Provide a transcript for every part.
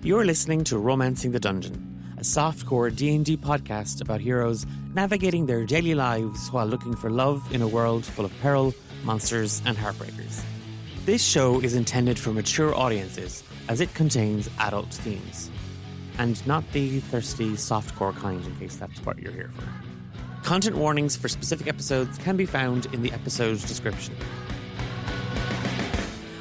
You're listening to Romancing the Dungeon, a softcore D&D podcast about heroes navigating their daily lives while looking for love in a world full of peril, monsters, and heartbreakers. This show is intended for mature audiences as it contains adult themes. And not the thirsty softcore kind, in case that's what you're here for. Content warnings for specific episodes can be found in the episode description.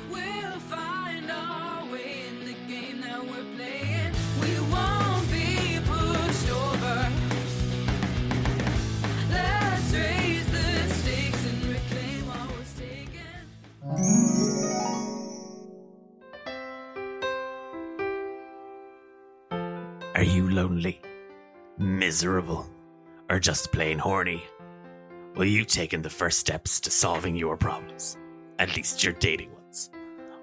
We'll find our way in the game that we're playing. We won't be pushed over. Let's raise the stakes and reclaim what was taken. Are you lonely, miserable, or just plain horny? Well, you've taken the first steps to solving your problems. At least your dating ones.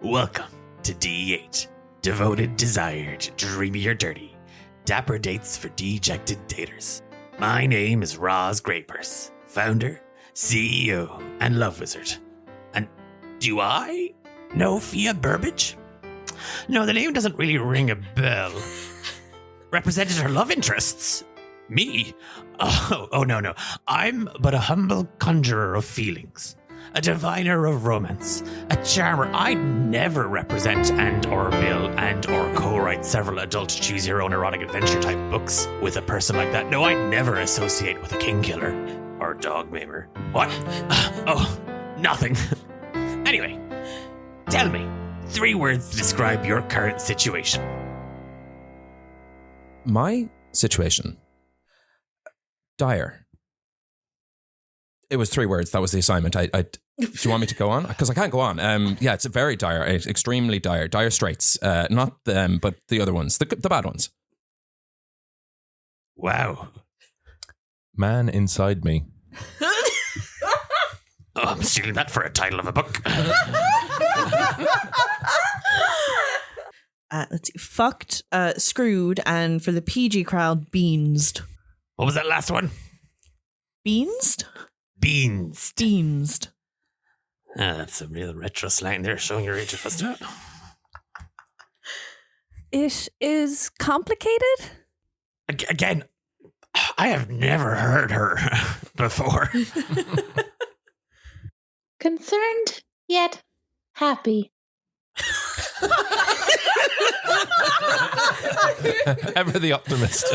Welcome to D8. Devoted, desired, dreamy or dirty. Dapper dates for dejected daters. My name is Roz Greypurse, founder, CEO, and love wizard. And do I know Fia Burbage? No, the name doesn't really ring a bell. Represented her love interests. Me? Oh, no. I'm but a humble conjurer of feelings, a diviner of romance, a charmer. I'd never represent and or bill and or co-write several adult choose-your-own erotic adventure type books with a person like that. No, I'd never associate with a king killer or dog maimer. What? Oh, nothing. Anyway, tell me, 3 words to describe your current situation. My situation? Dire. It was 3 words. That was the assignment. Do you want me to go on? Because I can't go on. Yeah, it's a very dire, extremely dire. Dire straits. Not them, but the other ones. The bad ones. Wow. Man inside me. Oh, I'm stealing that for a title of a book. Let's see. Fucked, screwed, and for the PG crowd, beansed. What was that last one? Beansed? Beans. Beansed. That's some real retro slang there, showing your age of first. It is complicated? Again, I have never heard her before. Concerned, yet happy. Ever the optimist.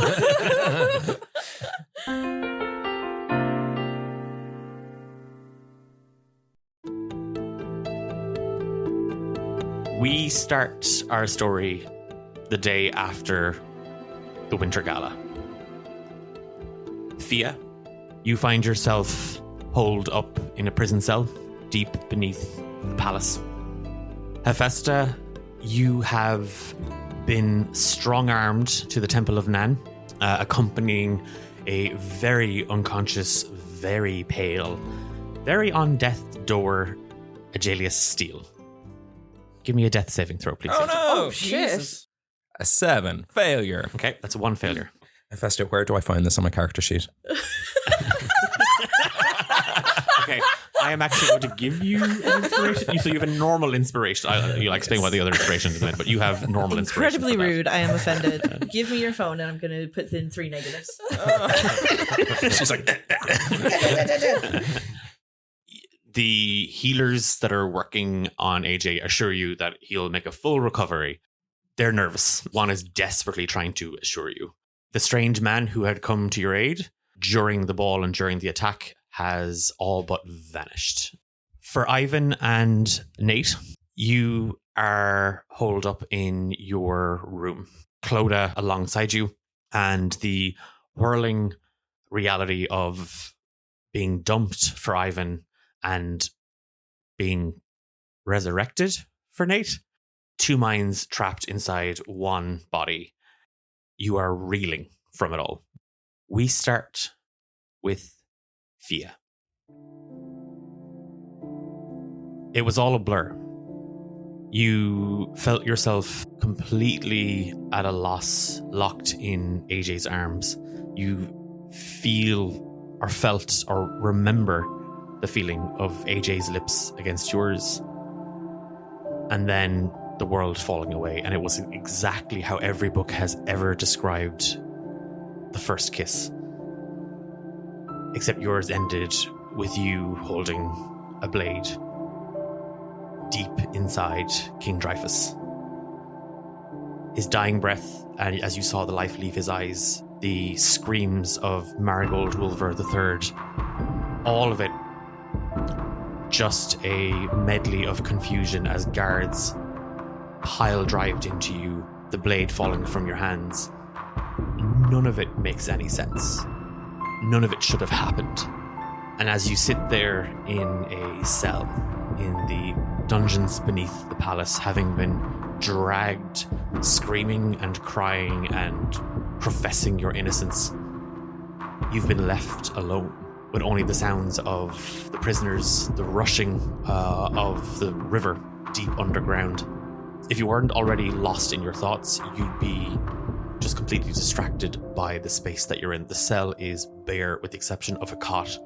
We start our story the day after the Winter Gala. Fia, you find yourself holed up in a prison cell deep beneath the palace. Hephaestus, you have been strong-armed to the Temple of Nan, accompanying a very unconscious, very pale, very on death's door, Agelius Steele. Give me a death saving throw, please. Oh no! Oh, shit. A 7. Failure. Okay, that's 1 failure. Hephaestus, where do I find this on my character sheet? Okay, I am actually going to give you an inspiration. So you have a normal inspiration. You'll explain what the other inspiration is in a minute, but you have normal inspiration. Incredibly rude. I am offended. Give me your phone and I'm going to put in 3 negatives. She's like... The healers that are working on AJ assure you that he'll make a full recovery. They're nervous. One is desperately trying to assure you. The strange man who had come to your aid during the ball and during the attack has all but vanished. For Ivan and Nate, you are holed up in your room. Clodagh alongside you, and the whirling reality of being dumped for Ivan and being resurrected for Nate. 2 minds trapped inside one body. You are reeling from it all. We start with Fia. It was all a blur. You felt yourself completely at a loss, locked in AJ's arms. You feel or felt or remember the feeling of AJ's lips against yours. And then the world falling away, and it was exactly how every book has ever described the first kiss. Except yours ended with you holding a blade deep inside King Dreyfus. His dying breath, and as you saw the life leave his eyes, the screams of Marigold Wolver III, all of it just a medley of confusion as guards pile-drived into you, the blade falling from your hands. None of it makes any sense. None of it should have happened. And as you sit there in a cell, in the dungeons beneath the palace, having been dragged, screaming and crying and professing your innocence, you've been left alone with only the sounds of the prisoners, the rushing of the river deep underground. If you weren't already lost in your thoughts, you'd be just completely distracted by the space that you're in. The cell is bare with the exception of a cot,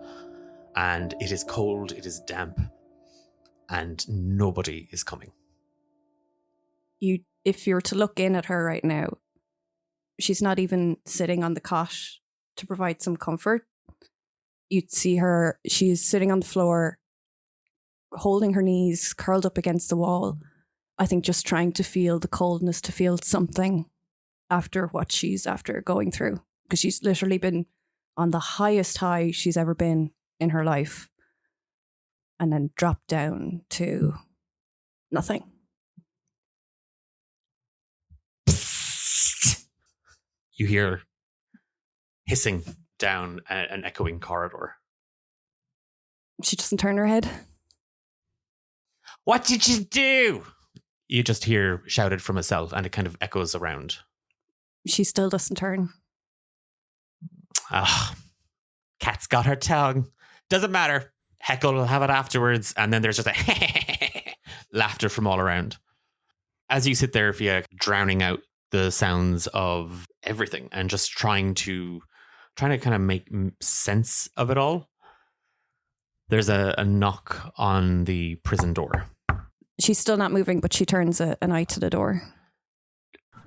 and it is cold, it is damp, and nobody is coming. If you're to look in at her right now, she's not even sitting on the cot to provide some comfort. You'd see her, she's sitting on the floor, holding her knees, curled up against the wall. I think just trying to feel the coldness, to feel something after what she's after going through. Because she's literally been on the highest high she's ever been in her life. And then dropped down to nothing. You hear hissing down an echoing corridor. She doesn't turn her head. What did you do? You just hear shouted from a cell, and it kind of echoes around. She still doesn't turn. Ah, cat's got her tongue. Doesn't matter. Heckle will have it afterwards. And then there's just a laughter from all around. As you sit there, Fia, drowning out the sounds of everything and just trying to kind of make sense of it all, there's a knock on the prison door. She's still not moving, but she turns an eye to the door.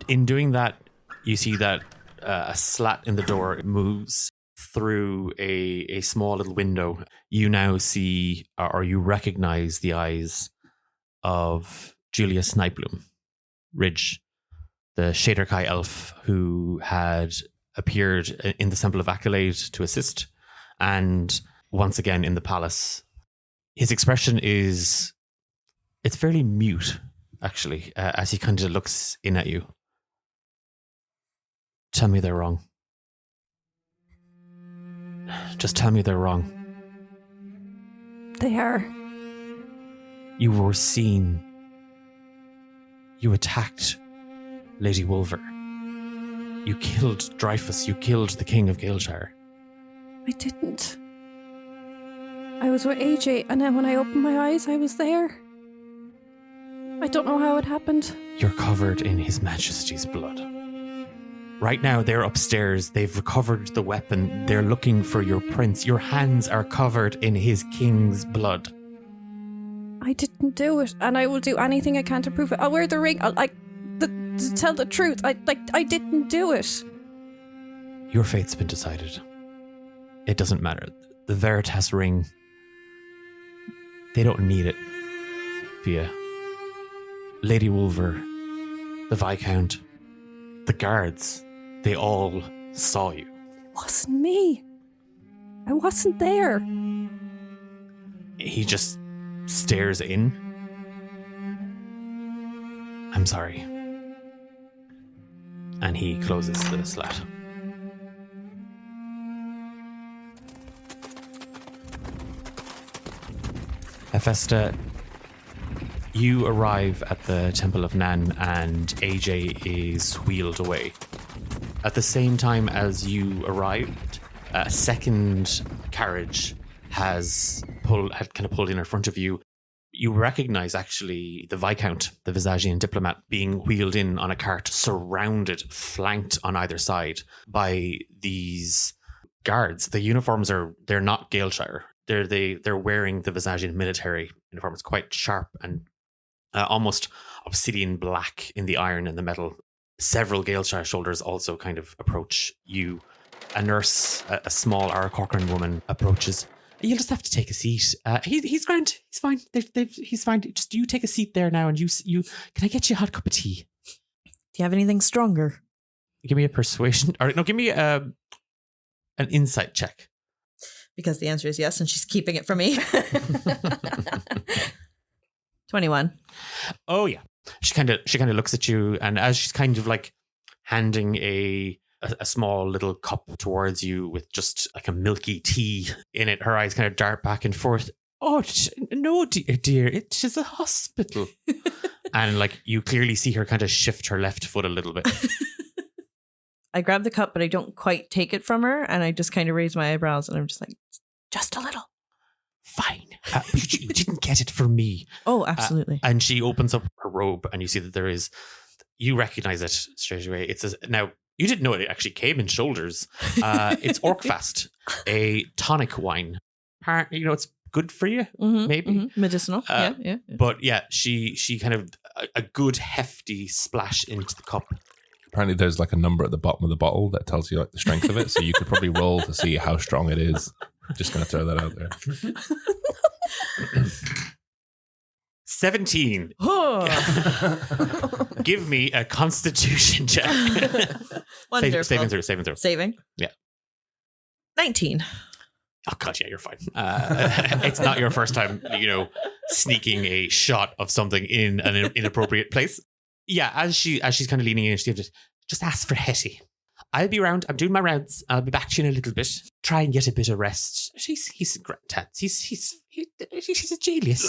In doing that, you see that a slat in the door moves through a small little window. You now see, or you recognize the eyes of Julia Snipebloom, Ridge, the Shaderkai elf who had appeared in the Temple of Accolade to assist, and once again in the palace. His expression it's fairly mute, actually, as he kind of looks in at you. Tell me they're wrong. Just tell me they're wrong. They are. You were seen. You attacked Lady Wolver. You killed Dreyfus. You killed the King of Galeshire. I didn't. I was with AJ, and then when I opened my eyes, I was there. I don't know how it happened. You're covered in His Majesty's blood. Right now, they're upstairs. They've recovered the weapon. They're looking for your prince. Your hands are covered in his king's blood. I didn't do it, and I will do anything I can to prove it. I'll wear the ring. To tell the truth. I didn't do it. Your fate's been decided. It doesn't matter. The Veritas ring, they don't need it, Fia. Lady Wolver, the Viscount, the guards, they all saw you. It wasn't me. I wasn't there. He just stares in. I'm sorry. And he closes the slat. Hephaestus, you arrive at the Temple of Nan and AJ is wheeled away. At the same time as you arrived, a second carriage had kind of pulled in front of you. You recognize actually the Viscount, the Visagian diplomat, being wheeled in on a cart, surrounded, flanked on either side by these guards. The uniforms they're not Galeshire. They're wearing the Visagian military uniform. It's quite sharp and almost obsidian black in the iron and the metal. Several Galeshire shoulders also kind of approach you. A nurse, a small Aarakocran woman, approaches. You'll just have to take a seat. He's grand. He's fine. He's fine. Just you take a seat there now, and you. Can I get you a hot cup of tea? Do you have anything stronger? Give me a persuasion. Or no, give me an insight check. Because the answer is yes, and she's keeping it from me. 21. Oh yeah. She kind of looks at you, and as she's kind of like handing a small little cup towards you with just like a milky tea in it, her eyes kind of dart back and forth. Oh no, dear, it is a hospital. And like you clearly see her kind of shift her left foot a little bit. I grab the cup, but I don't quite take it from her, and I just kind of raise my eyebrows, and I'm just like, just a little. Fine. You didn't get it from me. Oh, absolutely. And she opens up her robe, and you see that there is. You recognize it straight away. Now you didn't know it actually came in shoulders. It's Orkfast, a tonic wine. It's good for you, maybe medicinal. Yeah. But yeah, she kind of a good hefty splash into the cup. Apparently, there's like a number at the bottom of the bottle that tells you like the strength of it, so you could probably roll to see how strong it is. Just gonna throw that out there. 17. Give me a Constitution check. Wonderful. Saving throw. Saving? Yeah. 19. Oh god, yeah, you're fine. It's not your first time, sneaking a shot of something in an inappropriate place. Yeah, as she's kind of leaning in, she just ask for Hetty. I'll be around. I'm doing my rounds. I'll be back to you in a little bit. Try and get a bit of rest. He's a great tats. He's a genius.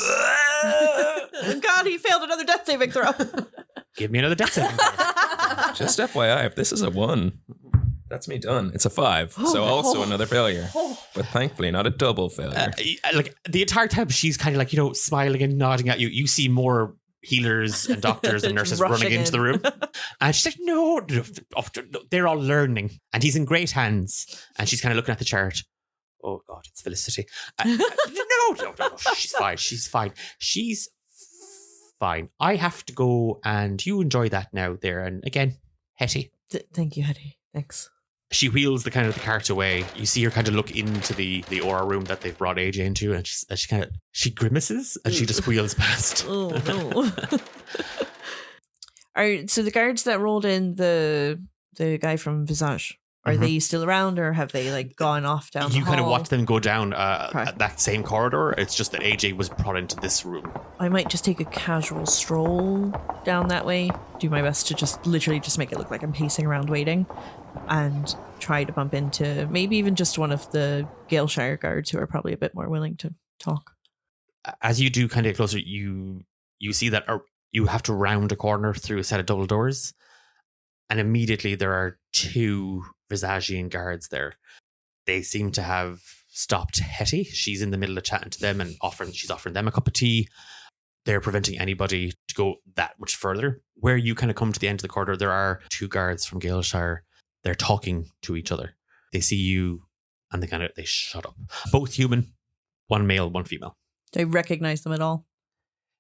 God, he failed another death saving throw. Give me another death saving throw. Just FYI, if this is a 1, that's me done. It's a 5, so also another failure. But thankfully, not a double failure. Like the entire time, she's kind of like smiling and nodding at you. You see more healers and doctors and nurses running into the room, and she's like, no, they're all learning, and he's in great hands. And she's kind of looking at the chart. Oh god, it's Felicity. No, she's fine. I have to go, and you enjoy that now there. And again, Hetty. Thank you, Hetty. Thanks. She wheels the cart away. You see her kind of look into the aura room that they've brought AJ into, and she grimaces and she just wheels past. Oh no! So the guards that rolled in the guy from Visage, are they still around, or have they gone off down? You the kind of hall? watch them go down that same corridor. It's just that AJ was brought into this room. I might just take a casual stroll down that way. Do my best to just literally just make it look like I'm pacing around waiting. And try to bump into maybe even just one of the Galeshire guards who are probably a bit more willing to talk. As you do kind of closer, you see that you have to round a corner through a set of double doors. And immediately there are 2 Visagian guards there. They seem to have stopped Hetty. She's in the middle of chatting to them and she's offering them a cup of tea. They're preventing anybody to go that much further. Where you kind of come to the end of the corridor, there are 2 guards from Galeshire. They're talking to each other. They see you and they shut up. Both human, 1 male, 1 female. Do I recognize them at all?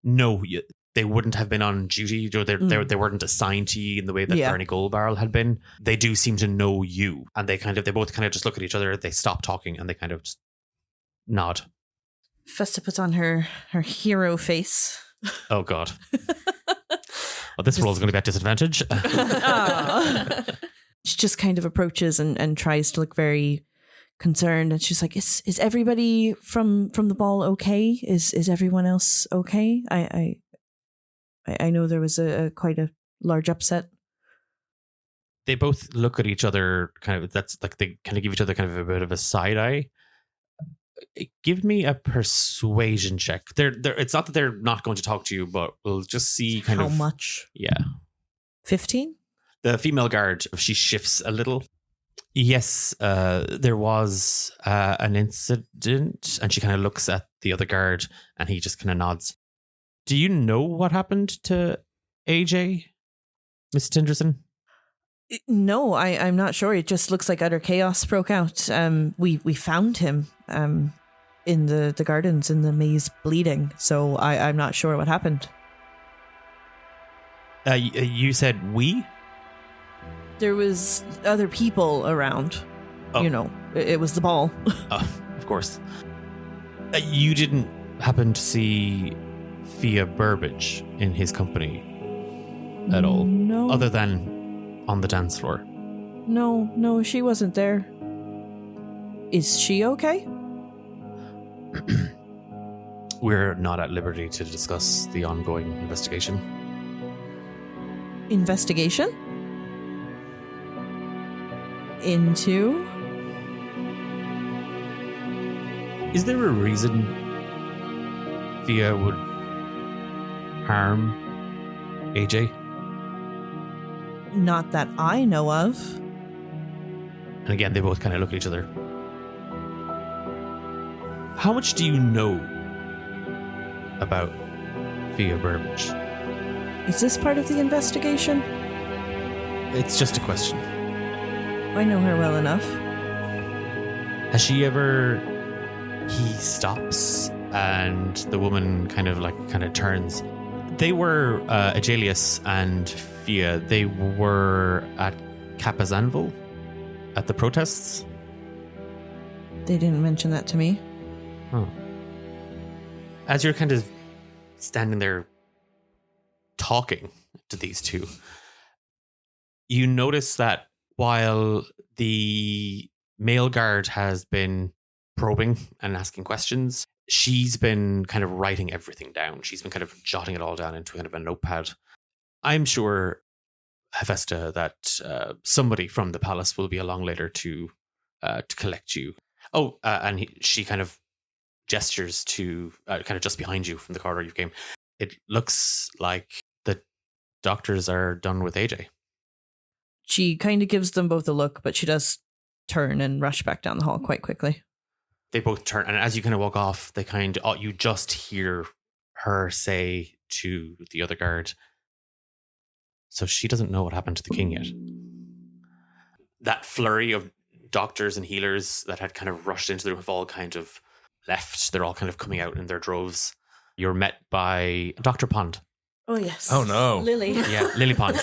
No, they wouldn't have been on duty. They weren't assigned to you in the way that Bernie Goldbarrel had been. They do seem to know you. And they both just look at each other. They stop talking and they kind of just nod. Festa puts on her hero face. Oh God. Well, this roll is going to be at disadvantage. She just kind of approaches and tries to look very concerned, and she's like, "Is everybody from the ball okay? Is everyone else okay? I know there was quite a large upset." They both look at each other. That's like they kind of give each other kind of a bit of a side eye. Give me a persuasion check. It's not that they're not going to talk to you, but we'll just see how much. Yeah, 15. The female guard, she shifts a little. Yes, there was an incident, and she kind of looks at the other guard, and he just kind of nods. Do you know what happened to AJ, Miss Tinderson? No, I'm not sure. It just looks like utter chaos broke out. We found him in the gardens in the maze bleeding, so I'm not sure what happened. You said we? There was other people around. Oh. You know, it was the ball. Of course. You didn't happen to see Fia Burbage in his company at all? No. Other than on the dance floor? No, she wasn't there. Is she okay? We're not at liberty to discuss the ongoing investigation. Investigation? Into? Is there a reason Fia would harm AJ? Not that I know of. And again, they both kind of look at each other. How much do you know about Fia Burbage? Is this part of the investigation? It's just a question. I know her well enough. Has she ever... He stops and the woman kind of turns. They were Agelius and Fia. They were at Capazanville at the protests. They didn't mention that to me. Oh. As you're kind of standing there talking to these two, you notice that while the male guard has been probing and asking questions, she's been kind of writing everything down. She's been kind of jotting it all down into kind of a notepad. I'm sure, Hephaestus, that somebody from the palace will be along later to collect you. Oh, and she kind of gestures to kind of just behind you from the corridor you came. It looks like the doctors are done with AJ. She kind of gives them both a look, but she does turn and rush back down the hall quite quickly. They both turn, and as you kind of walk off, they you just hear her say to the other guard, so she doesn't know what happened to the king yet. That flurry of doctors and healers that had kind of rushed into the room have all kind of left. They're all kind of coming out in their droves. You're met by Dr. Pond. Oh, yes. Oh, no. Lily. Yeah, Lily Pond.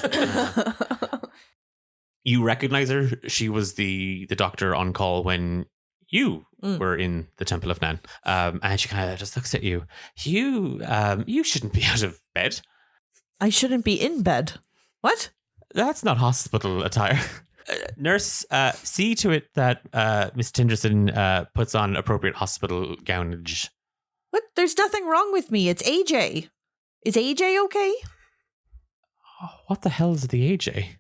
You recognize her. She was the doctor on call when you were in the Temple of Nan. And she kind of just looks at you. You shouldn't be out of bed. I shouldn't be in bed. What? That's not hospital attire. Nurse, see to it that Miss Tinderson puts on appropriate hospital gownage. What? There's nothing wrong with me. It's AJ. Is AJ okay? Oh, what the hell is the AJ?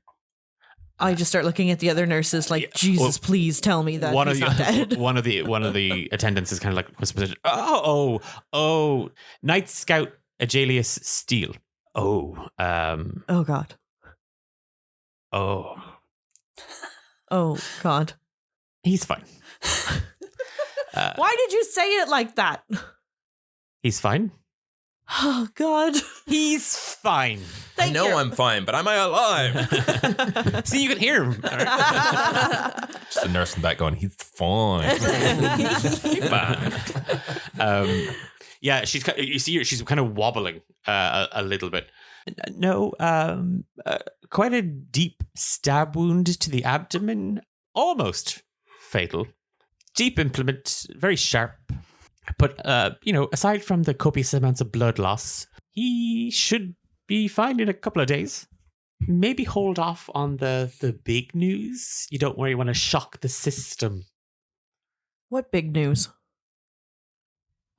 I just start looking at the other nurses like, Jesus, please tell me that he's not dead. One of the attendants is kind of like whispers, oh, Night Scout Agelius Steele. Oh, oh God. Oh, God. He's fine. Why did you say it like that? He's fine. Oh God. He's fine. I know I'm fine, but am I alive? See, you can hear him. All right. Just the nurse in the back going, he's fine. Yeah, she's kind of wobbling a little bit. No, quite a deep stab wound to the abdomen, almost fatal. Deep implement, very sharp. But, aside from the copious amounts of blood loss, he should be fine in a couple of days. Maybe hold off on the big news. You don't worry, you want to shock the system. What big news?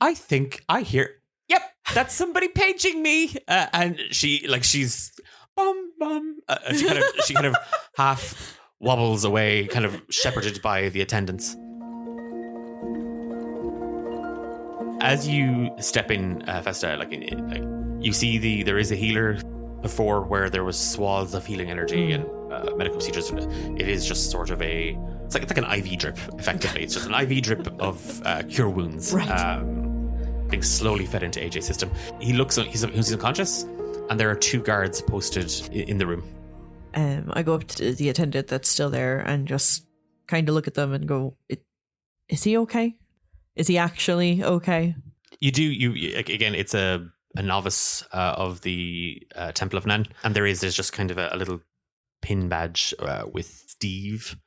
I think I hear, yep, that's somebody paging me. And she's bum bum. She kind of half wobbles away, kind of shepherded by the attendants. As you step in, Festa, you see there is a healer before where there was swaths of healing energy and medical procedures. It is just sort of it's like an IV drip, effectively. It's just an IV drip of cure wounds, right. Being slowly fed into AJ's system. He's unconscious, and there are 2 guards posted in the room. I go up to the attendant that's still there and just kind of look at them and go, is he okay? Is he actually okay? You do. Again, it's a a novice of the Temple of Nan. And there's just kind of a little pin badge with Steve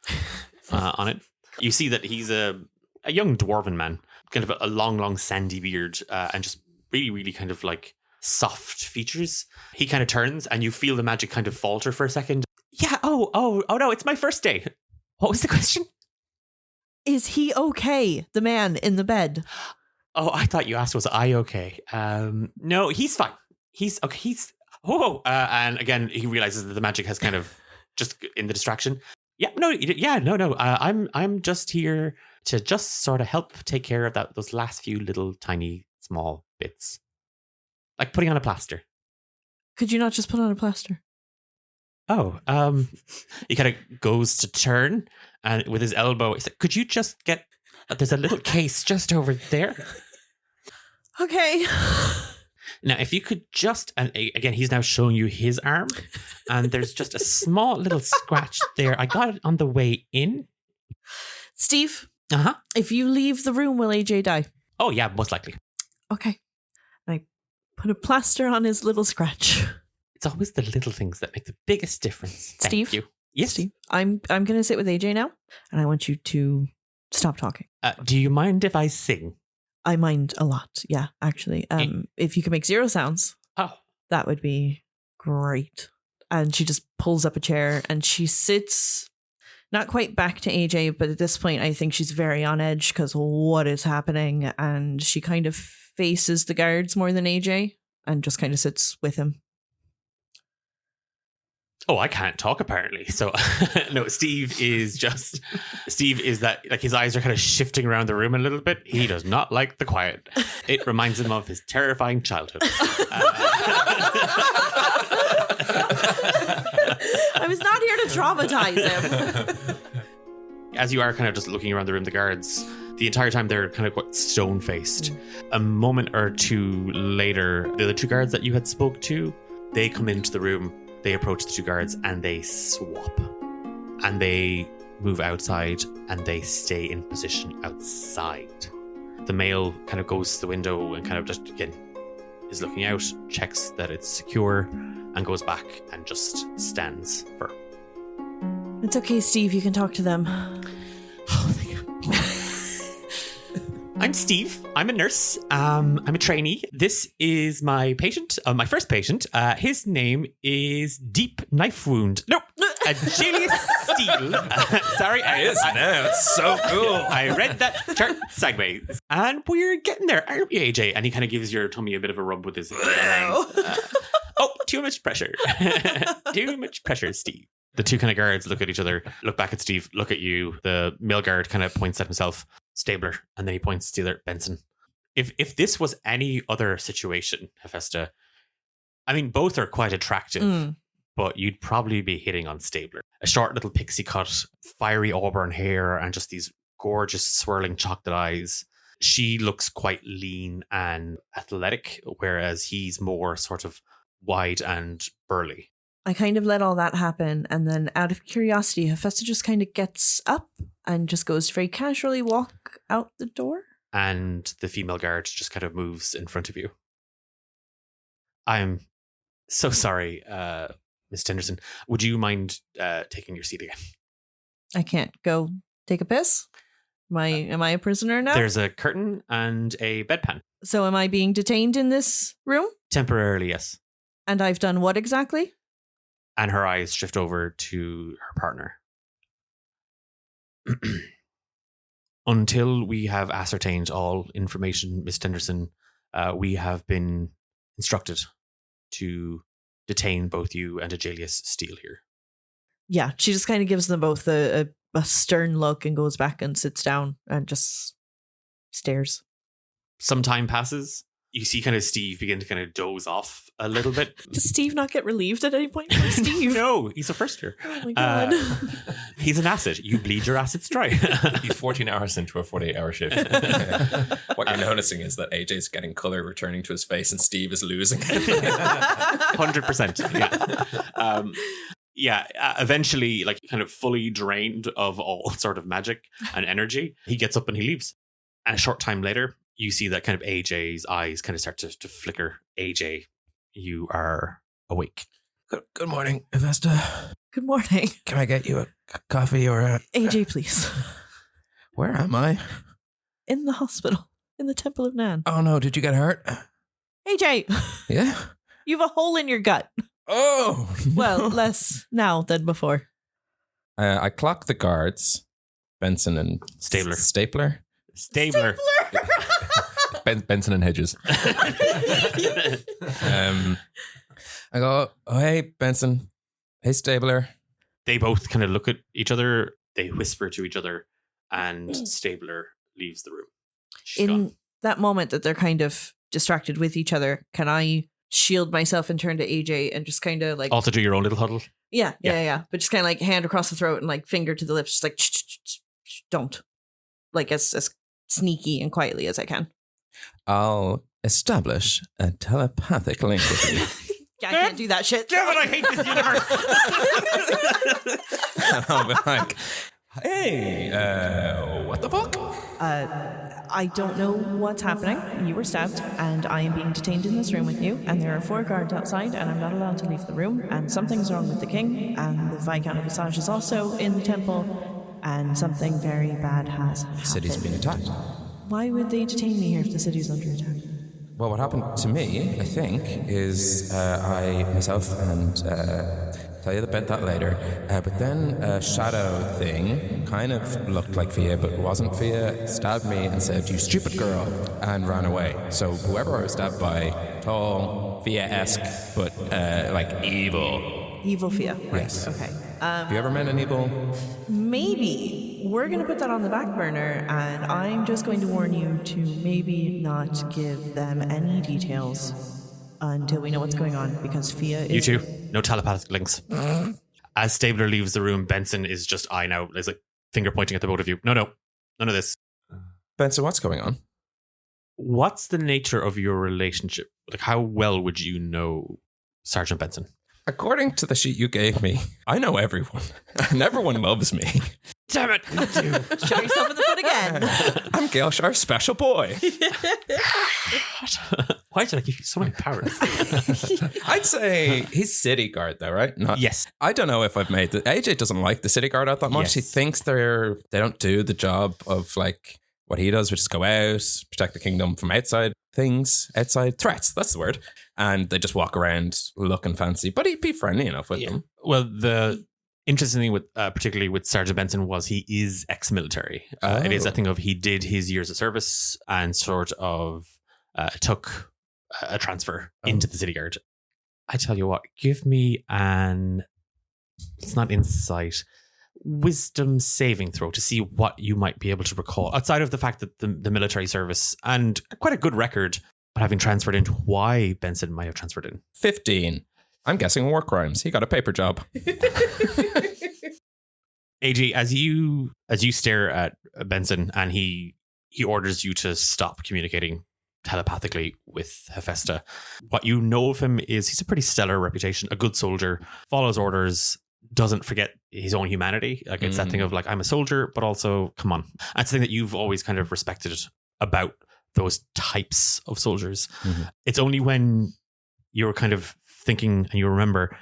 on it. You see that he's a young dwarven man, kind of a long sandy beard, and just really, really kind of like soft features. He kind of turns and you feel the magic kind of falter for a second. Yeah, oh no, it's my first day. What was the question? Is he okay? The man in the bed. Oh, I thought you asked, was I okay? No, he's fine. He's okay. And again, he realizes that the magic has kind of just in the distraction. No. I'm just here to just sort of help take care of those last few little tiny small bits, like putting on a plaster. Could you not just put on a plaster? Oh, he kind of goes to turn, and with his elbow, he said, "Could you just get? There's a little case just over there." Okay. Now, if you could just, and again, he's now showing you his arm, and there's just a small little scratch there. I got it on the way in. Steve, Uh-huh. if you leave the room, will AJ die? Oh, yeah, most likely. Okay. I put a plaster on his little scratch. It's always the little things that make the biggest difference. Steve? Thank you. Yes? Steve, I'm going to sit with AJ now, and I want you to stop talking. Do you mind if I sing? I mind a lot. Yeah, actually. If you can make 0 sounds, that would be great. And she just pulls up a chair and she sits not quite back to AJ, but at this point, I think she's very on edge because what is happening? And she kind of faces the guards more than AJ and just kind of sits with him. Oh, I can't talk apparently. So no, Steve is that, like, his eyes are kind of shifting around the room a little bit. He does not like the quiet. It reminds him of his terrifying childhood. I was not here to traumatize him. As you are kind of just looking around the room, the guards, the entire time they're kind of quite stone-faced. A moment or two later, the other 2 guards that you had spoke to, they come into the room. They approach the 2 guards and they swap. And they move outside and they stay in position outside. The male kind of goes to the window and kind of just, again, is looking out, checks that it's secure, and goes back and just stands firm. It's okay, Steve. You can talk to them. Oh, thank you. I'm Steve. I'm a nurse. I'm a trainee. This is my patient, my first patient. His name is Deep Knife Wound. Nope. Julius Steele. Sorry. Now it's so cool. I read that chart sideways. And we're getting there, aren't we, AJ? And he kind of gives your tummy a bit of a rub with his hands. Too much pressure. Too much pressure, Steve. The 2 kind of guards look at each other, look back at Steve, look at you. The male guard kind of points at himself, Stabler, and then he points to the other, Benson. If this was any other situation, Hephaestus, I mean, both are quite attractive, but you'd probably be hitting on Stabler. A short little pixie cut, fiery auburn hair, and just these gorgeous swirling chocolate eyes. She looks quite lean and athletic, whereas he's more sort of wide and burly. I kind of let all that happen, and then out of curiosity, Hephaestus just kind of gets up and just goes to very casually walk out the door. And the female guard just kind of moves in front of you. I'm so sorry, Miss Tenderson. Would you mind taking your seat again? I can't go take a piss? Am I a prisoner now? There's a curtain and a bedpan. So am I being detained in this room? Temporarily, yes. And I've done what exactly? And her eyes shift over to her partner. Until we have ascertained all information, Miss Tenderson, we have been instructed to detain both you and Ajelius Steele here. Yeah, she just kind of gives them both a stern look and goes back and sits down and just stares. Some time passes. You see kind of Steve begin to kind of doze off a little bit. Does Steve not get relieved at any point from Steve? No, he's a first year. Oh my God. He's an acid. You bleed your acids dry. He's 14 hours into a 48-hour shift. What you're noticing is that AJ's getting colour returning to his face and Steve is losing. 100%. Yeah. Eventually, like, kind of fully drained of all sort of magic and energy, he gets up and he leaves. And a short time later, you see that kind of AJ's eyes kind of start to flicker. AJ, you are awake. Good morning, Hephaestus. Good morning. Can I get you a coffee or a... AJ, please. Where am I? In the hospital. In the Temple of Nan. Oh no, did you get hurt? AJ, Yeah? you have a hole in your gut. Oh! Well, less now than before. I clock the guards, Benson and Stabler. Stabler. Benson and Hedges. I go, oh, hey, Benson. Hey, Stabler. They both kind of look at each other. They whisper to each other, and Stabler leaves the room. She's In gone. that moment that they're kind of distracted with each other, can I shield myself and turn to AJ and just kind of like... Also do your own little huddle. Yeah. But just kind of like hand across the throat and like finger to the lips, just like, don't. Like as sneaky and quietly as I can. I'll establish a telepathic link with you. Yeah, I can't do that shit. Damn it, I hate this universe. And I'll be like, hey, what the fuck? I don't know what's happening. You were stabbed, and I am being detained in this room with you, and there are 4 guards outside, and I'm not allowed to leave the room, and something's wrong with the king, and the Viscount of Visage is also in the temple, and something very bad has happened. The city's been attacked. Why would they detain me here if the city's under attack? Well, what happened to me, I think, is I myself and tell you about that later. But then a shadow thing kind of looked like Fia, but wasn't Fia. Stabbed me and said, "You stupid girl," and ran away. So whoever I was stabbed by, tall, Fia-esque, but like evil. Evil Fia. Right. Yes. Okay. Have you ever met an evil? Maybe. We're going to put that on the back burner, and I'm just going to warn you to maybe not give them any details until we know what's going on, because Fia is... You two, no telepathic links. As Stabler leaves the room, Benson is just eyeing out, is like finger pointing at the both of you. No, none of this. Benson, what's going on? What's the nature of your relationship? Like, how well would you know Sergeant Benson? According to the sheet you gave me, I know everyone, and everyone loves me. Damn it! You two. Shot yourself in the foot again. I'm Galeshire's special boy. Why did I give you so many powers? I'd say he's city guard, though, right? Not, Yes. I don't know if I've made the... AJ doesn't like the city guard out that much. Yes. He thinks they don't do the job of like what he does, which is go out, protect the kingdom from outside threats. That's the word. And they just walk around looking fancy, but he'd be friendly enough with them. Well, the interesting thing with particularly with Sergeant Benson was he is ex-military. It is a thing of he did his years of service and sort of took a transfer into the city guard. I tell you what, give me it's not insight, wisdom saving throw to see what you might be able to recall outside of the fact that the military service and quite a good record of having transferred into why Benson might have transferred in. 15. I'm guessing war crimes. He got a paper job. AG, as you stare at Benson and he orders you to stop communicating telepathically with Hephaestus, what you know of him is he's a pretty stellar reputation, a good soldier, follows orders, doesn't forget his own humanity. Like it's that thing of like, I'm a soldier, but also, come on. That's the thing that you've always kind of respected about those types of soldiers. Mm-hmm. It's only when you're kind of thinking and you remember,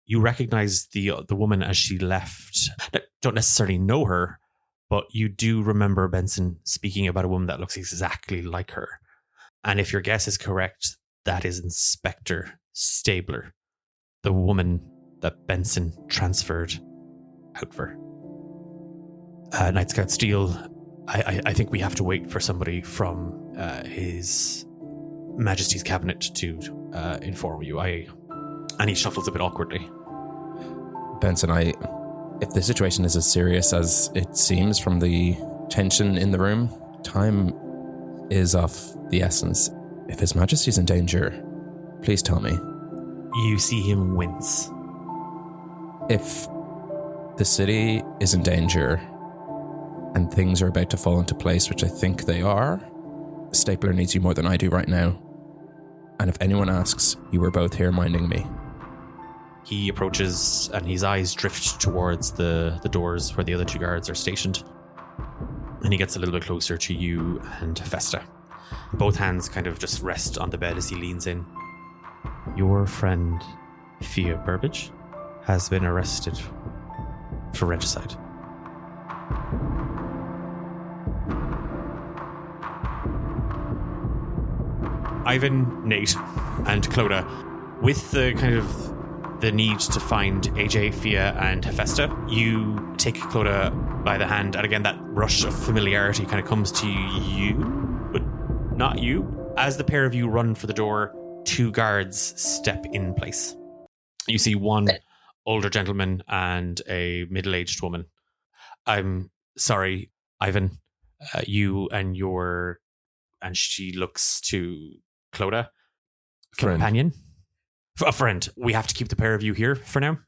you recognize the woman as she left. Don't necessarily know her, but you do remember Benson speaking about a woman that looks exactly like her. And if your guess is correct, that is Inspector Stabler, the woman that Benson transferred out for. Night Scout Steele, I think we have to wait for somebody from His Majesty's cabinet to inform you. And he shuffles a bit awkwardly. Benson, if the situation is as serious as it seems from the tension in the room, time is of the essence. If His Majesty's in danger, please tell me. You see him wince. If the city is in danger and things are about to fall into place, which I think they are, Stapler needs you more than I do right now. And if anyone asks, you were both here minding me. He approaches and his eyes drift towards the doors where the other 2 guards are stationed. And he gets a little bit closer to you and Hephaestus. Both hands kind of just rest on the bed as he leans in. Your friend, Fia Burbage, has been arrested for regicide. Ivan, Nate, and Clodagh, with the kind of the need to find AJ, Fia, and Hephaestus, you take Clodagh by the hand, and again that rush of familiarity kind of comes to you, but not you. As the pair of you run for the door, 2 guards step in place. You see one older gentleman and a middle-aged woman. I'm sorry, Ivan. You and your... And she looks to Clodagh. Friend. Companion? A friend. We have to keep the pair of you here for now.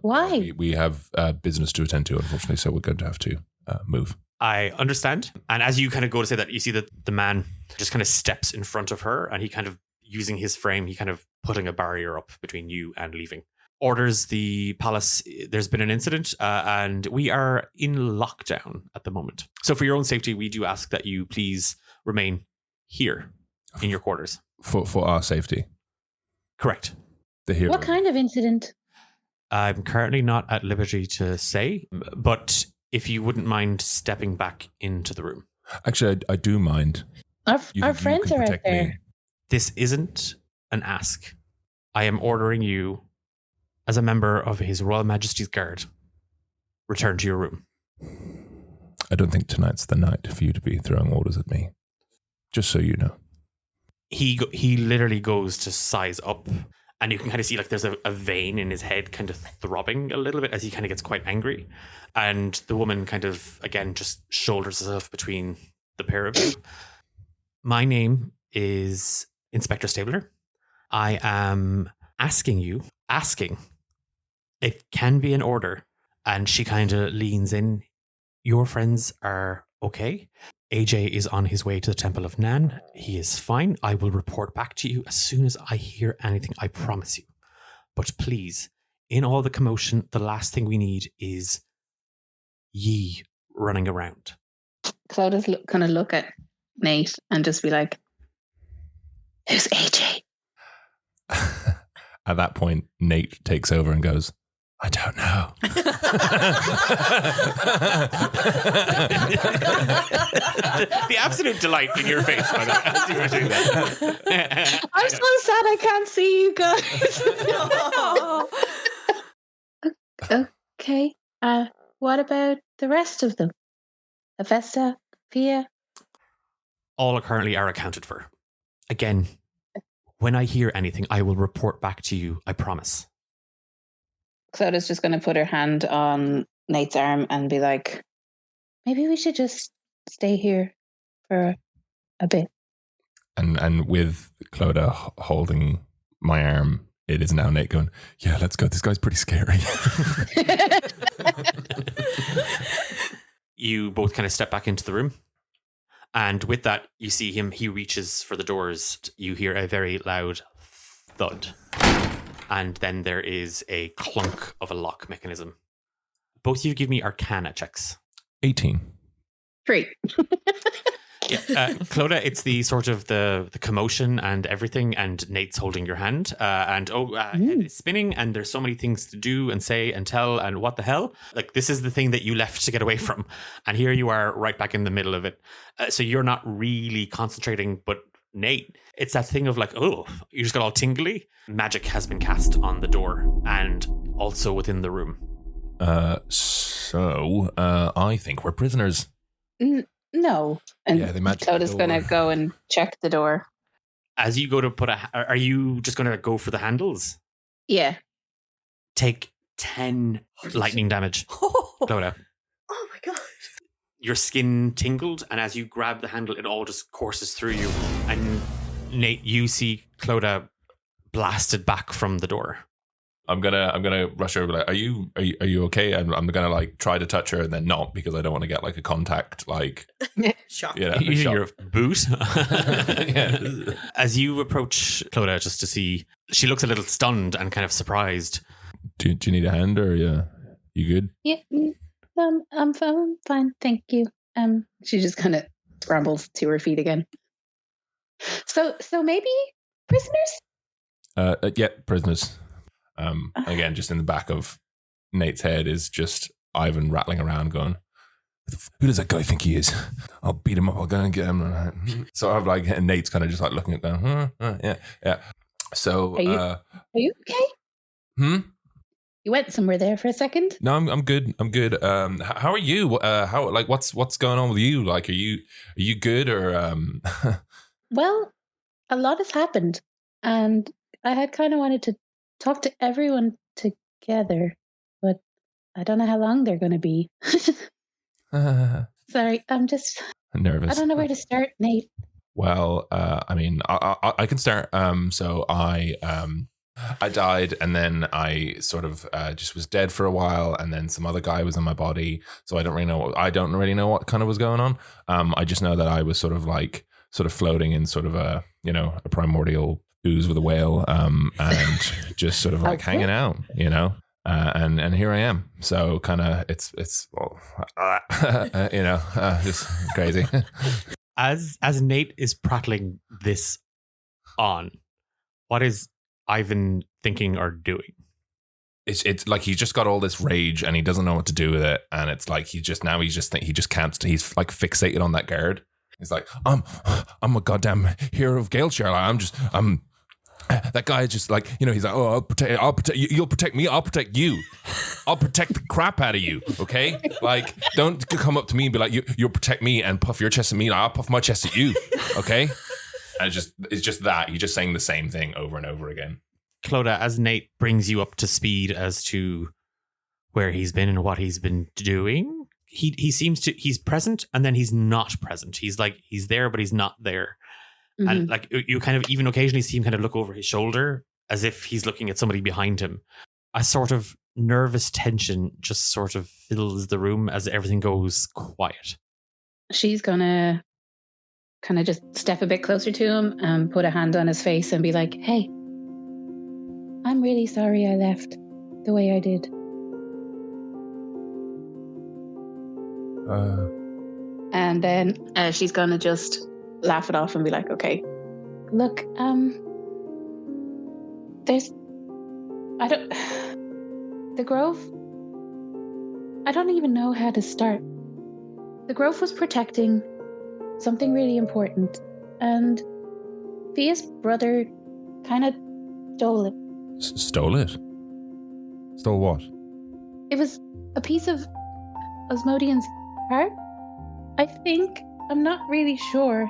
Why? We have business to attend to, unfortunately, so we're going to have to move. I understand. And as you kind of go to say that, you see that the man just kind of steps in front of her, and he kind of, using his frame, he kind of putting a barrier up between you and leaving. Orders the palace. There's been an incident, and we are in lockdown at the moment. So for your own safety, we do ask that you please remain here in your quarters. For our safety. Correct. The hero. What kind of incident? I'm currently not at liberty to say, but if you wouldn't mind stepping back into the room. Actually, I do mind. Our friends can are out protect me. there. This isn't an ask. I am ordering you, as a member of His Royal Majesty's Guard, return to your room. I don't think tonight's the night for you to be throwing orders at me. Just so you know. He literally goes to size up, and you can kind of see like there's a vein in his head kind of throbbing a little bit as he kind of gets quite angry. And the woman kind of, again, just shoulders herself between the pair of you. My name is Inspector Stabler. I am asking. It can be an order. And she kind of leans in. Your friends are okay. AJ is on his way to the Temple of Nan. He is fine. I will report back to you as soon as I hear anything, I promise you. But please, in all the commotion, the last thing we need is ye running around. Clodagh kind of look at Nate and just be like, "Who's AJ?" At that point, Nate takes over and goes, I don't know. The absolute delight in your face, by the way, as you were doing that. I'm so sad I can't see you guys. Okay. What about the rest of them? Hephaestus, Fia? All currently are accounted for. Again, when I hear anything, I will report back to you, I promise. Clodagh's just going to put her hand on Nate's arm and be like, maybe we should just stay here for a bit. And with Clodagh holding my arm, it is now Nate going, yeah, let's go. This guy's pretty scary. You both kind of step back into the room. And with that, you see him, he reaches for the doors. You hear a very loud thud. And then there is a clunk of a lock mechanism. Both of you give me Arcana checks. 18. 3. Yeah, Clodagh, it's the sort of the commotion and everything, and Nate's holding your hand, head is spinning, and there's so many things to do and say and tell, and what the hell? Like, this is the thing that you left to get away from, and here you are right back in the middle of it. So you're not really concentrating, but Nate, it's that thing of like, oh, you just got all tingly. Magic has been cast on the door and also within the room. So I think we're prisoners. No. And Yeah, they magic the Clodagh's door. going to go and check the door. As you go to are you just going to go for the handles? Yeah. Take 10 lightning damage, Clodagh. Oh my god. Your skin tingled, and as you grab the handle, it all just courses through you. And Nate, you see Clodagh blasted back from the door. I'm gonna rush over. Like, are you okay? I'm gonna like try to touch her and then not, because I don't want to get like a contact. Like, Shock. you know, Using shock. your boot. Yeah. As you approach Clodagh, just to see, she looks a little stunned and kind of surprised. Do you need a hand, or you good? Yeah. I'm fine. Thank you. She just kind of scrambles to her feet again. So maybe prisoners? Yeah, prisoners. Again, just in the back of Nate's head is just Ivan rattling around going, who does that guy think he is? I'll beat him up. I'll go and get him. So I'm like, and Nate's kind of just like looking at them. Yeah. So, Are you okay? You went somewhere there for a second. No, I'm good. I'm good. How are you? What's going on with you? Like, are you good or? Well, a lot has happened, and I had kind of wanted to talk to everyone together, but I don't know how long they're going to be. Sorry, I'm just nervous. I don't know where to start, Nate. Well, I mean, I can start. So I died, and then I sort of just was dead for a while, and then some other guy was in my body. So I don't really know what kind of was going on. I just know that I was sort of floating in sort of a a primordial ooze with a whale, and just sort of like hanging out, and here I am. So kind of it's just crazy. As Nate is prattling this on, what is Ivan thinking or doing? It's like he's just got all this rage and he doesn't know what to do with it, and it's like he just can't. He's like fixated on that guard. He's like, I'm a goddamn hero of Galeshire. I'm that guy is just like, he's like, oh, I'll protect you. You'll protect me. I'll protect you. I'll protect the crap out of you. Okay. Like, don't come up to me and be like, you'll protect me and puff your chest at me. And I'll puff my chest at you. Okay. And it's just that he's just saying the same thing over and over again. Clodagh, as Nate brings you up to speed as to where he's been and what he's been doing, he seems to, he's present and then he's not present. He's like, he's there, but he's not there. Mm-hmm. And like you kind of even occasionally see him kind of look over his shoulder as if he's looking at somebody behind him. A sort of nervous tension just sort of fills the room as everything goes quiet. She's gonna kind of just step a bit closer to him and put a hand on his face and be like, hey, I'm really sorry I left the way I did. And then she's gonna just laugh it off and be like, okay, look, the Grove, I don't even know how to start. The Grove was protecting something really important, and Fia's brother kind of stole it. Stole it? Stole what? It was a piece of Osmodian's heart, I think. I'm not really sure.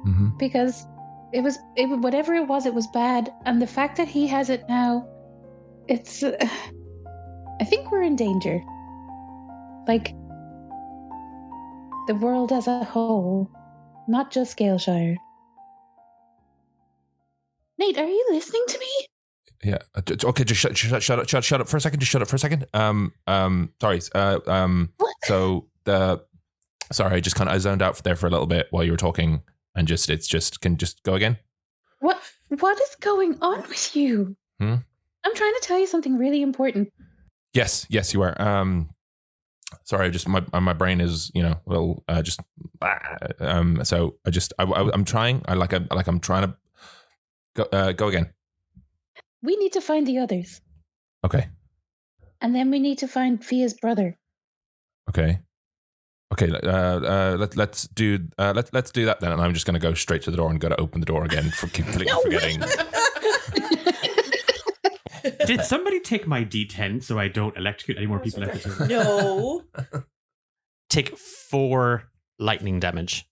Mm-hmm. Because it was whatever it was bad, and the fact that he has it now, it's I think we're in danger. Like, the world as a whole, not just Galeshire. Nate, are you listening to me? Yeah. Okay. Just shut up for a second. Just shut up for a second. Sorry. What? So sorry, I just I zoned out there for a little bit while you were talking, and can just go again. What is going on with you? I'm trying to tell you something really important. Yes, you are. Sorry, just my brain is so I'm trying. I'm trying to go again. We need to find the others. Okay. And then we need to find Fia's brother. Okay. Let's do that then, and I'm just going to go straight to the door and go to open the door again for completely forgetting. Did somebody take my D10 so I don't electrocute any more people? No. Take 4 lightning damage.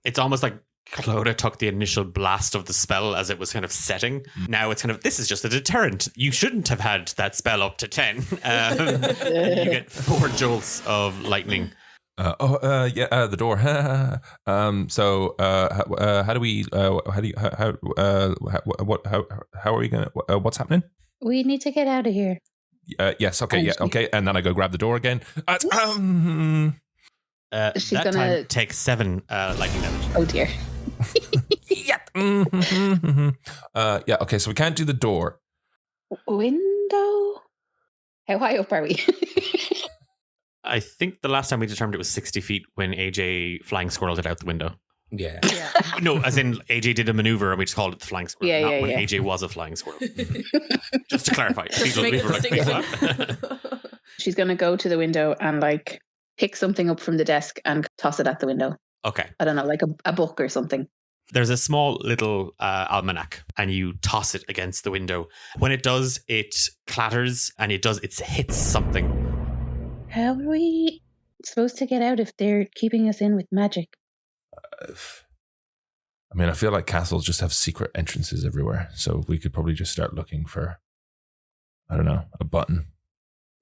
It's almost like Clodagh took the initial blast of the spell as it was kind of setting. Now it's kind of, this is just a deterrent. You shouldn't have had that spell up to 10. And you get 4 jolts of lightning. The door. How are we gonna? What's happening? We need to get out of here. Yes. Okay. Yeah. Okay. And then I go grab the door again. She's that gonna time take 7 lightning damage. Oh dear. Yeah. Yeah. Okay. So we can't do the door. Window. How high up are we? I think the last time we determined it was 60 feet when AJ flying squirreled it out the window. Yeah. Yeah. No, as in AJ did a maneuver and we just called it the flying squirrel, Yeah, not yeah, when yeah. AJ was a flying squirrel. Just to clarify. Just to make People the were like, "Wait, distinction. what?" She's going to go to the window and like pick something up from the desk and toss it at the window. Okay. I don't know, like a book or something. There's a small little almanac and you toss it against the window. When it does, it clatters and it hits something. How are we supposed to get out if they're keeping us in with magic? I mean, I feel like castles just have secret entrances everywhere. So we could probably just start looking for, I don't know, a button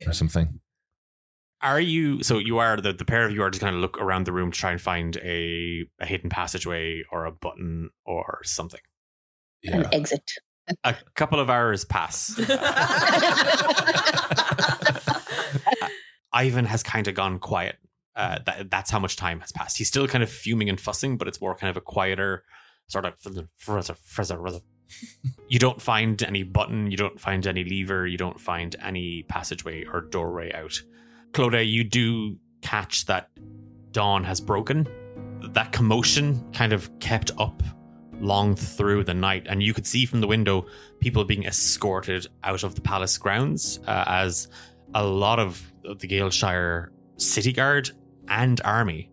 or something. You are the pair of you are just kind of look around the room to try and find a hidden passageway or a button or something. An Yeah. exit. A couple of hours pass. Ivan has kind of gone quiet. That's how much time has passed. He's still kind of fuming and fussing, but it's more kind of a quieter sort of. You don't find any button, you don't find any lever, you don't find any passageway or doorway out. Clodagh, you do catch that dawn has broken. That commotion kind of kept up long through the night, and you could see from the window people being escorted out of the palace grounds as a lot of the Galeshire city guard and army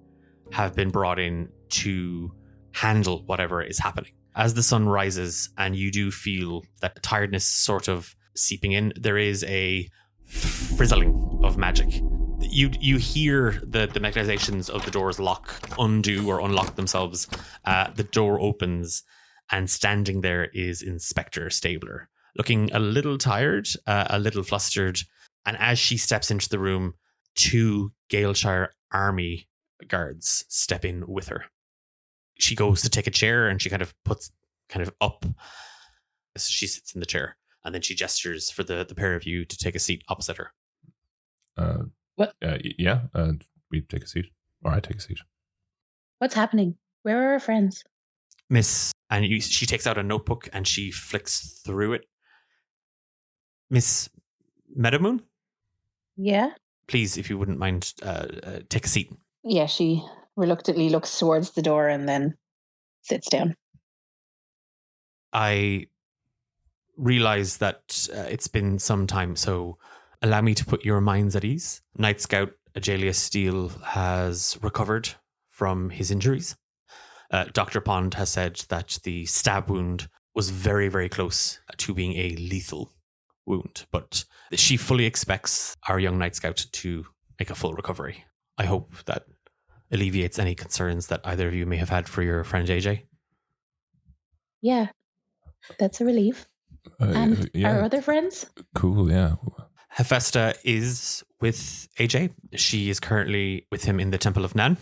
have been brought in to handle whatever is happening. As the sun rises and you do feel that tiredness sort of seeping in, there is a frizzling of magic. You hear the mechanizations of the doors undo or unlock themselves. The door opens and standing there is Inspector Stabler, looking a little tired, a little flustered. And as she steps into the room, 2 Galeshire army guards step in with her. She goes to take a chair and she kind of puts up. So she sits in the chair and then she gestures for the pair of you to take a seat opposite her. What? Yeah. We take a seat. Or I take a seat. What's happening? Where are our friends? Miss, and she takes out a notebook and she flicks through it. Miss Meadowmoon? Yeah? Please, if you wouldn't mind, take a seat. Yeah, she reluctantly looks towards the door and then sits down. I realize that it's been some time, so allow me to put your minds at ease. Night Scout Ajalia Steele has recovered from his injuries. Dr. Pond has said that the stab wound was very, very close to being a lethal wound, but she fully expects our young Night Scout to make a full recovery. I hope that alleviates any concerns that either of you may have had for your friend AJ. Yeah, that's a relief. And our other friends? Cool, yeah. Hephaestus is with AJ. She is currently with him in the Temple of Nan.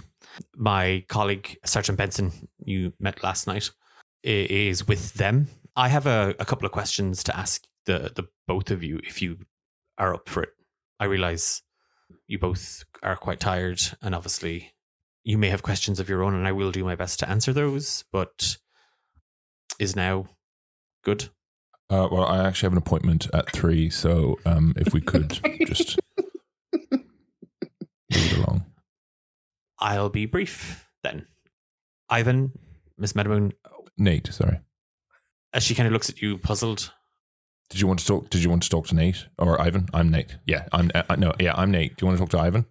My colleague, Sergeant Benson, you met last night, is with them. I have a couple of questions to ask the both of you if you are up for it. I realize you both are quite tired and obviously you may have questions of your own and I will do my best to answer those, but is now good? Well, I actually have an appointment at 3, so if we could just move it along. I'll be brief then. Ivan, Miss Meadowmoon. Nate, sorry. As she kind of looks at you, puzzled. Did you want to talk? Did you want to talk to Nate or Ivan? I'm Nate. Yeah, I'm I'm Nate. Do you want to talk to Ivan?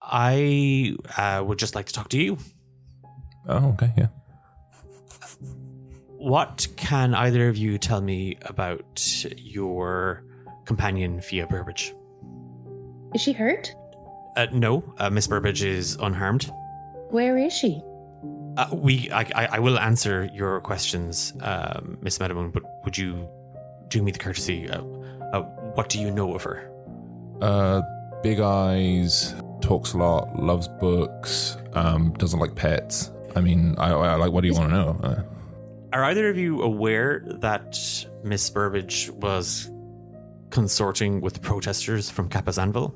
I would just like to talk to you. Oh, okay, yeah. What can either of you tell me about your companion, Fia Burbage? Is she hurt? No, Miss Burbage is unharmed. Where is she? I will answer your questions, Miss Meadowmoon, but would you do me the courtesy? What do you know of her? Big eyes, talks a lot, loves books, doesn't like pets. I mean, I like. What do you want to know? Are either of you aware that Miss Burbage was consorting with protesters from Kappa's Anvil?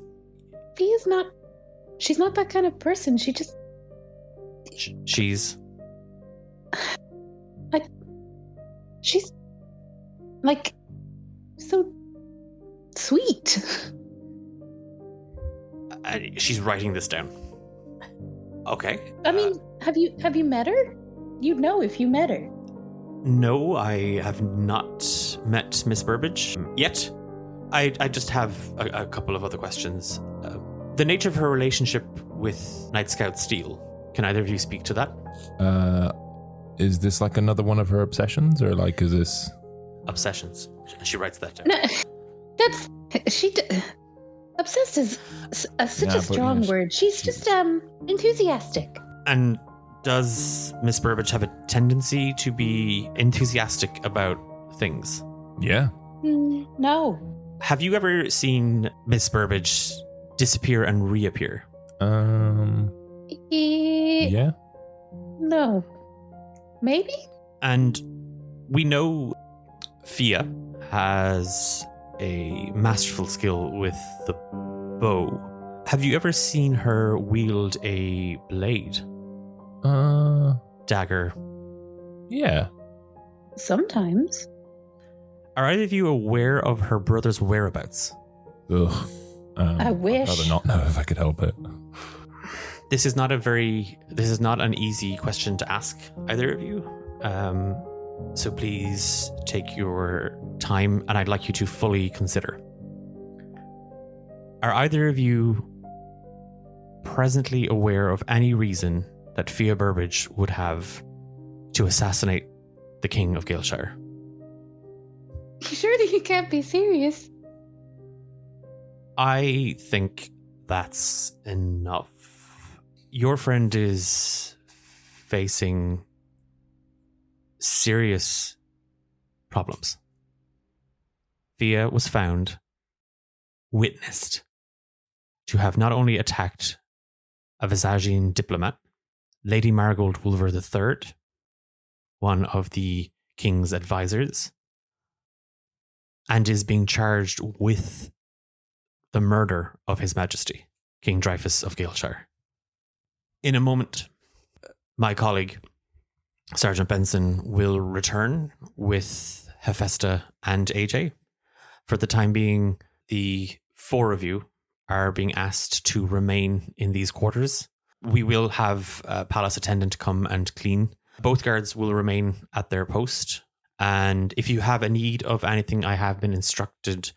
She's not that kind of person. She just... She's like so sweet. she's writing this down. Okay. I mean, have you met her? You'd know if you met her. No, I have not met Miss Burbage yet. I just have a couple of other questions. The nature of her relationship with Night Scout Steele. Can either of you speak to that? Is this like another one of her obsessions, or like is this Obsessions. She writes that down. No, that's obsessed is such a strong word. She's just enthusiastic. And does Miss Burbage have a tendency to be enthusiastic about things? Yeah. No. Have you ever seen Miss Burbage disappear and reappear? Yeah. No. Maybe? And we know Fia has a masterful skill with the bow. Have you ever seen her wield a blade? Dagger? Yeah. Sometimes. Are either of you aware of her brother's whereabouts? Ugh. I wish. I'd rather not know if I could help it. This is not an easy question to ask, either of you. So please take your time, and I'd like you to fully consider. Are either of you presently aware of any reason that Fia Burbage would have to assassinate the King of Galeshire? Surely you can't be serious. I think that's enough. Your friend is facing serious problems. Fia was found, witnessed, to have not only attacked a Visagian diplomat, Lady Marigold Wolver III, one of the king's advisors, and is being charged with the murder of His Majesty, King Dreyfus of Galeshire. In a moment, my colleague, Sergeant Benson, will return with Hephaestus and AJ. For the time being, the four of you are being asked to remain in these quarters. We will have a palace attendant come and clean. Both guards will remain at their post. And if you have a need of anything, I have been instructed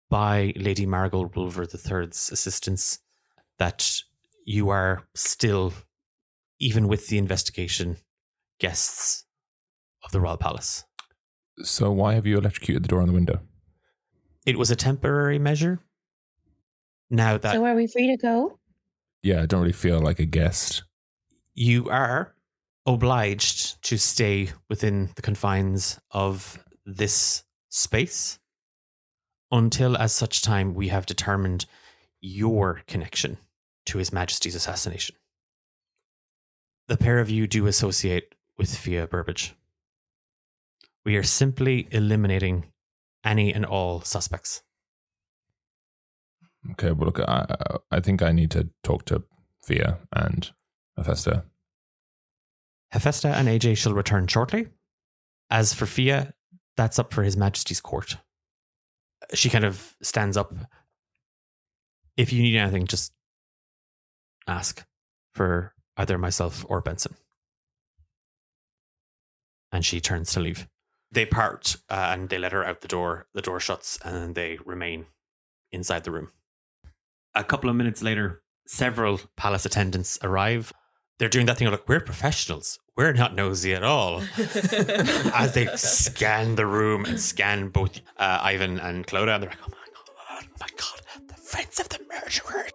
by Lady Marigold Wolver III's assistance that you are still, even with the investigation, guests of the Royal Palace. So why have you electrocuted the door on the window? It was a temporary measure. Now that So are we free to go? Yeah, I don't really feel like a guest. you are obliged to stay within the confines of this space until as such time we have determined your connection to His Majesty's assassination. The pair of you do associate with Fia Burbage. We are simply eliminating any and all suspects. Okay, well, look, I think I need to talk to Fia and Hephaestus. Hephaestus and AJ shall return shortly. As for Fia, that's up for His Majesty's court. She kind of stands up. If you need anything, just ask for either myself or Benson. And she turns to leave. They part and they let her out the door. The door shuts and they remain inside the room. A couple of minutes later, several palace attendants arrive. They're doing that thing of like, we're professionals. We're not nosy at all. As they scan the room and scan both Ivan and Clodagh, and they're like, oh my god, the friends of the murderer.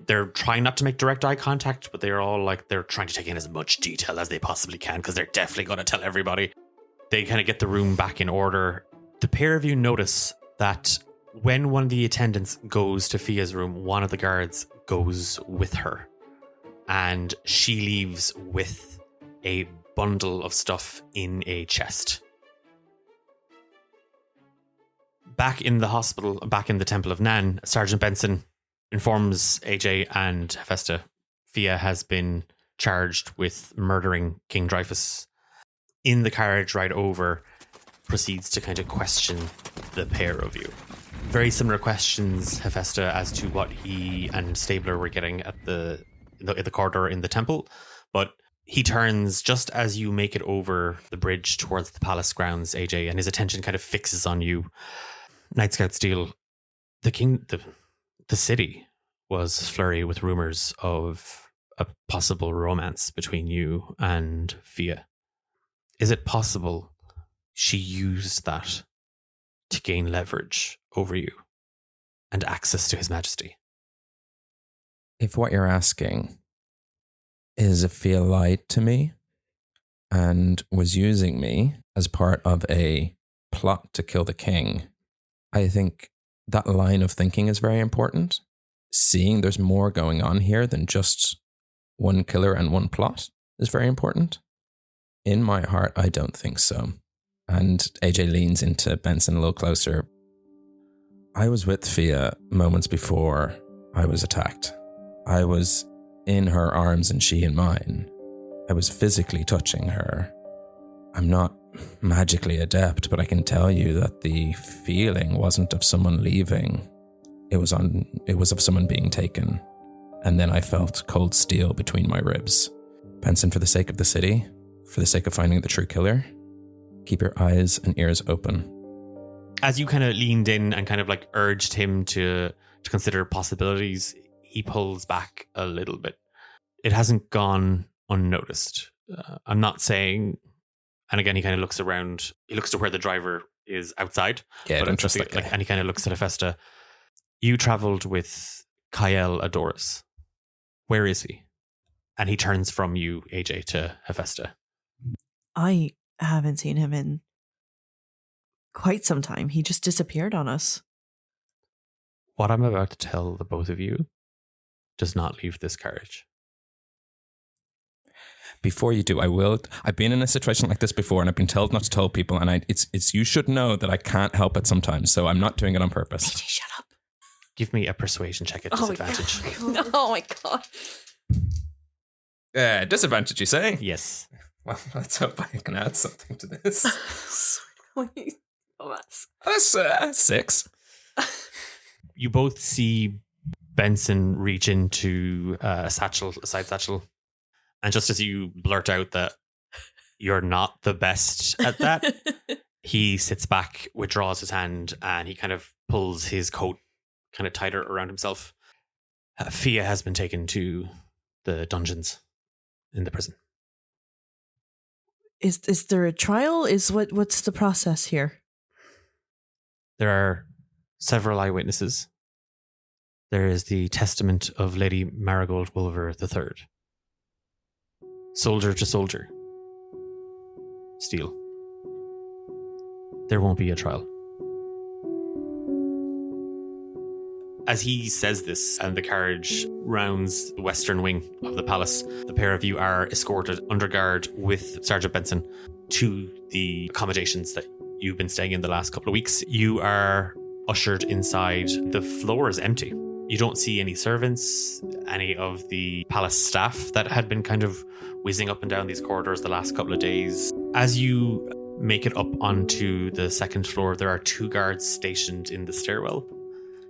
They're trying not to make direct eye contact, but they're all like, they're trying to take in as much detail as they possibly can because they're definitely going to tell everybody. They kind of get the room back in order. The pair of you notice that when one of the attendants goes to Fia's room, one of the guards goes with her. And she leaves with a bundle of stuff in a chest. Back in the hospital, back in the Temple of Nan, Sergeant Benson informs AJ and Hephaestus Fia has been charged with murdering King Dreyfus. In the carriage ride over, proceeds to kind of question the pair of you. Very similar questions, Hephaestus, as to what he and Stabler were getting at the in the corridor in the temple, but he turns just as you make it over the bridge towards the palace grounds, AJ, and his attention kind of fixes on you. Night Scout Steel, the city was flurry with rumors of a possible romance between you and Fia. Is it possible she used that to gain leverage over you and access to His Majesty? If what you're asking is if Fia lied to me and was using me as part of a plot to kill the king, I think that line of thinking is very important. Seeing there's more going on here than just one killer and one plot is very important. In my heart, I don't think so. And AJ leans into Benson a little closer. I was with Fia moments before I was attacked. I was in her arms and she in mine. I was physically touching her. I'm not magically adept, but I can tell you that the feeling wasn't of someone leaving. It was of someone being taken. And then I felt cold steel between my ribs. Benson, for the sake of the city, for the sake of finding the true killer, keep your eyes and ears open. As you kind of leaned in and kind of like urged him to consider possibilities, he pulls back a little bit. It hasn't gone unnoticed. I'm not saying, and again, he kind of looks around, he looks to where the driver is outside. Yeah, but don't trust that guy. and he kind of looks at Hephaestus. You traveled with Kyle Adoris. Where is he? And he turns from you, AJ, to Hephaestus. I haven't seen him in quite some time. He just disappeared on us. What I'm about to tell the both of you does not leave this carriage. Before you do, I've been in a situation like this before and I've been told not to tell people, and it's you should know that I can't help it sometimes, so I'm not doing it on purpose. AJ, shut up. Give me a persuasion check at disadvantage. Oh my god. Disadvantage, you say? Yes. Well, let's hope I can add something to this. That's 6. You both see Benson reach into a side satchel, and just as you blurt out that you're not the best at that, he sits back, withdraws his hand, and he kind of pulls his coat kind of tighter around himself. Fia has been taken to the dungeons in the prison. Is there a trial? What's the process here? There are several eyewitnesses. There is the testament of Lady Marigold Wolver III. Soldier to soldier. Steel. There won't be a trial. As he says this and the carriage rounds the western wing of the palace, the pair of you are escorted under guard with Sergeant Benson to the accommodations that you've been staying in the last couple of weeks. You are ushered inside. The floor is empty. You don't see any servants, any of the palace staff that had been kind of whizzing up and down these corridors the last couple of days. As you make it up onto the second floor, there are 2 guards stationed in the stairwell.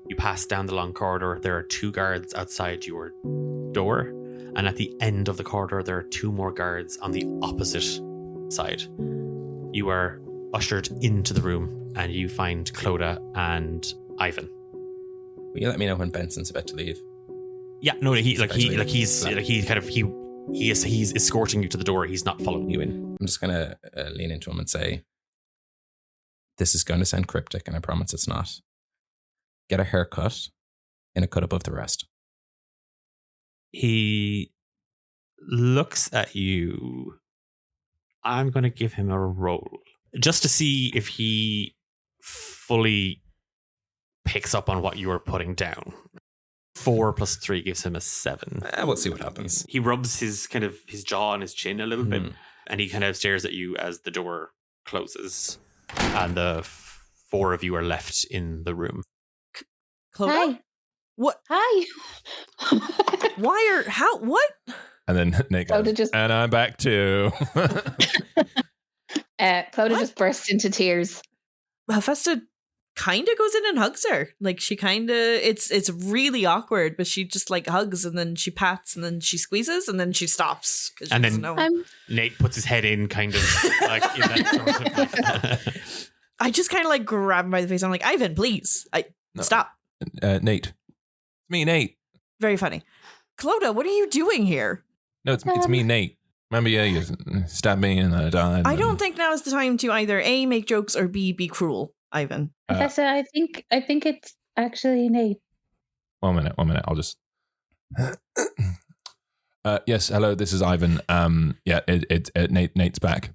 You pass down the long corridor, there are 2 guards outside your door, and at the end of the corridor there are 2 more guards on the opposite side. You are ushered into the room and you find Clodagh and Ivan. Will you let me know when Benson's about to leave? Yeah, no, he's escorting you to the door. He's not following you in. I'm just gonna lean into him and say, this is going to sound cryptic, and I promise it's not. Get a haircut in a cut above the rest. He looks at you. I'm going to give him a roll just to see if he fully picks up on what you are putting down. 4 plus 3 gives him a 7. We'll see what happens. He rubs his jaw and his chin a little bit, and he kind of stares at you as the door closes, and the 4 of you are left in the room. Clodagh? Hi. What? Hi. What? And then Nate goes, Clodagh just- and I'm back too. Clodagh just burst into tears. Hephaestus kind of goes in and hugs her. Like she kind of, it's really awkward, but she just like hugs and then she pats and then she squeezes and then she stops because she And doesn't then- know. Nate puts his head in, kind of like in that sort of like, I just kind of like grab him by the face. I'm like, Ivan, please, No. stop. Nate. It's me, Nate. Very funny. Clodagh, what are you doing here? No, it's me, Nate. Remember, you stabbed me and I died. I don't think now is the time to either A, make jokes or B, be cruel, Ivan. Professor, I think it's actually Nate. 1 minute. I'll just. Yes, hello. This is Ivan. Yeah, Nate's back.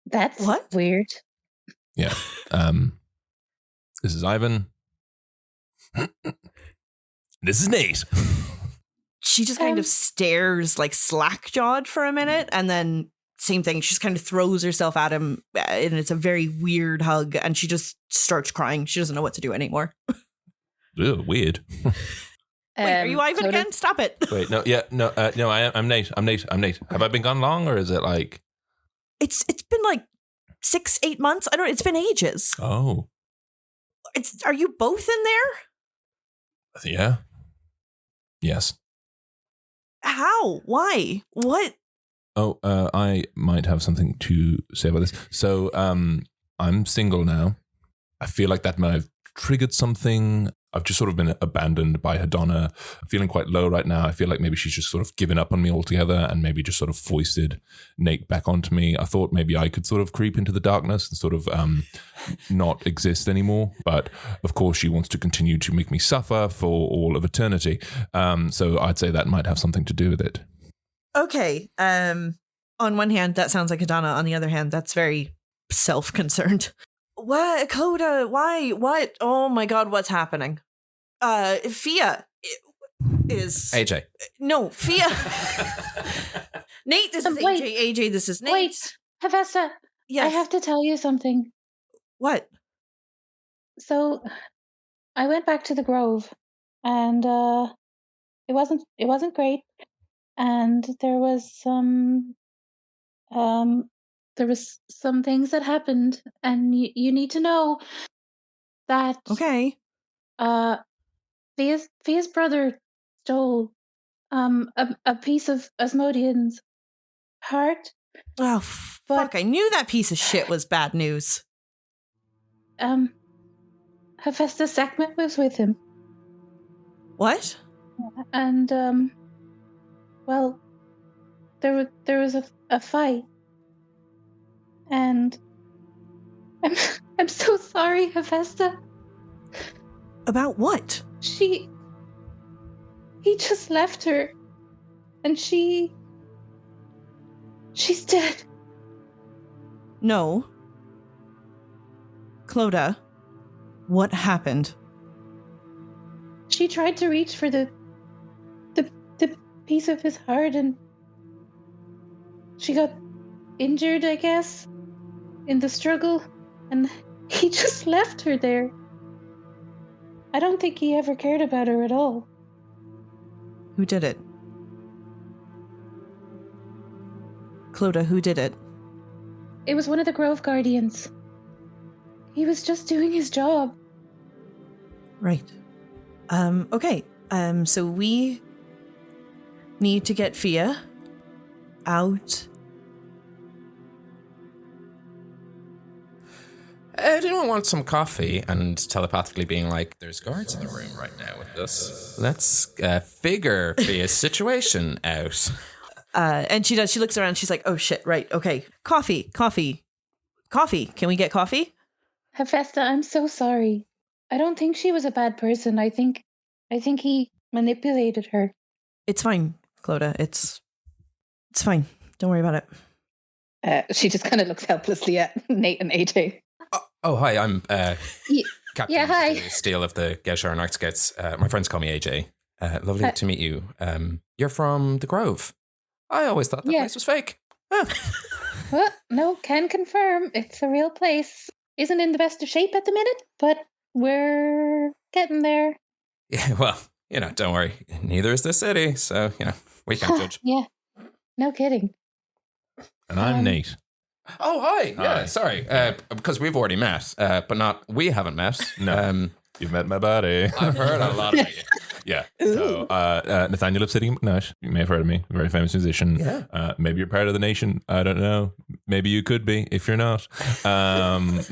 That's What? weird. Yeah. This is Ivan. This is Nate. She just kind of stares like slack-jawed for a minute and then same thing. She just kind of throws herself at him and it's a very weird hug and she just starts crying. She doesn't know what to do anymore. Ew, weird. Wait, are you Ivan Clodagh- again? Stop it. Wait, no, yeah, no, no. I'm Nate. I'm Nate. Have I been gone long, or is it like? It's been like 6-8 months. I don't. It's been ages. Oh, Are you both in there? yeah. Yes. How? Why? What? Oh, I might have something to say about this. So, I'm single now. I feel like that might have triggered something. I've just sort of been abandoned by Hedona. I'm feeling quite low right now. I feel like maybe she's just sort of given up on me altogether and maybe just sort of foisted Nate back onto me. I thought maybe I could sort of creep into the darkness and sort of not exist anymore. But of course, she wants to continue to make me suffer for all of eternity. So I'd say that might have something to do with it. Okay. On one hand, that sounds like Adana. On the other hand, that's very self-concerned. What, Coda? Why? What? Oh my God! What's happening? Fia is AJ. no Fia. Nate, this is Wait. AJ. AJ, this is Nate. Wait, Hephaestus, Yes. I have to tell you something. What? So, I went back to the Grove, and it wasn't great, and there was some things that happened, and you need to know that Okay. Fia's brother stole a piece of Asmodean's heart. Oh fuck! I knew that piece of shit was bad news. Hephaestus Sekhmet was with him, What? and well, there was a fight, and I'm so sorry, Hephaestus. About what? He just left her, and she's dead. No. Clodagh, what happened? She tried to reach for the piece of his heart, and she got injured, I guess, in the struggle, and he just left her there. I don't think he ever cared about her at all. Who did it? Clodagh, who did it? It was one of the Grove Guardians. He was just doing his job. Right. Okay. So we need to get Fia out. Did anyone want some coffee? And telepathically being like, there's guards in the room right now with us. Let's figure Fia's situation out. And she does. She looks around. She's like, "Oh shit! Right. Okay. Coffee. Can we get coffee?" Hephaestus, I'm so sorry. I don't think she was a bad person. I think he manipulated her. It's fine, Clodagh. It's fine. Don't worry about it. She just kind of looks helplessly at Nate and AJ. Oh, hi, I'm Captain yeah, hi. Steele of the Galeshire Night Scouts. My friends call me AJ. Lovely to meet you. You're from the Grove. I always thought that Yeah. place was fake. Well, no, can confirm it's a real place. Isn't in the best of shape at the minute, but we're getting there. Yeah, well, don't worry. Neither is this city, so, we can't judge. Yeah, no kidding. And I'm Nate. Oh, hi. Yeah, Hi. sorry. Because we've already met, but we haven't met. No. You've met my buddy. I've heard a lot about you. Yeah. So, Nathaniel Obsidian McNutt, you may have heard of me, a very famous musician. Yeah. Maybe you're part of the nation. I don't know. Maybe you could be if you're not.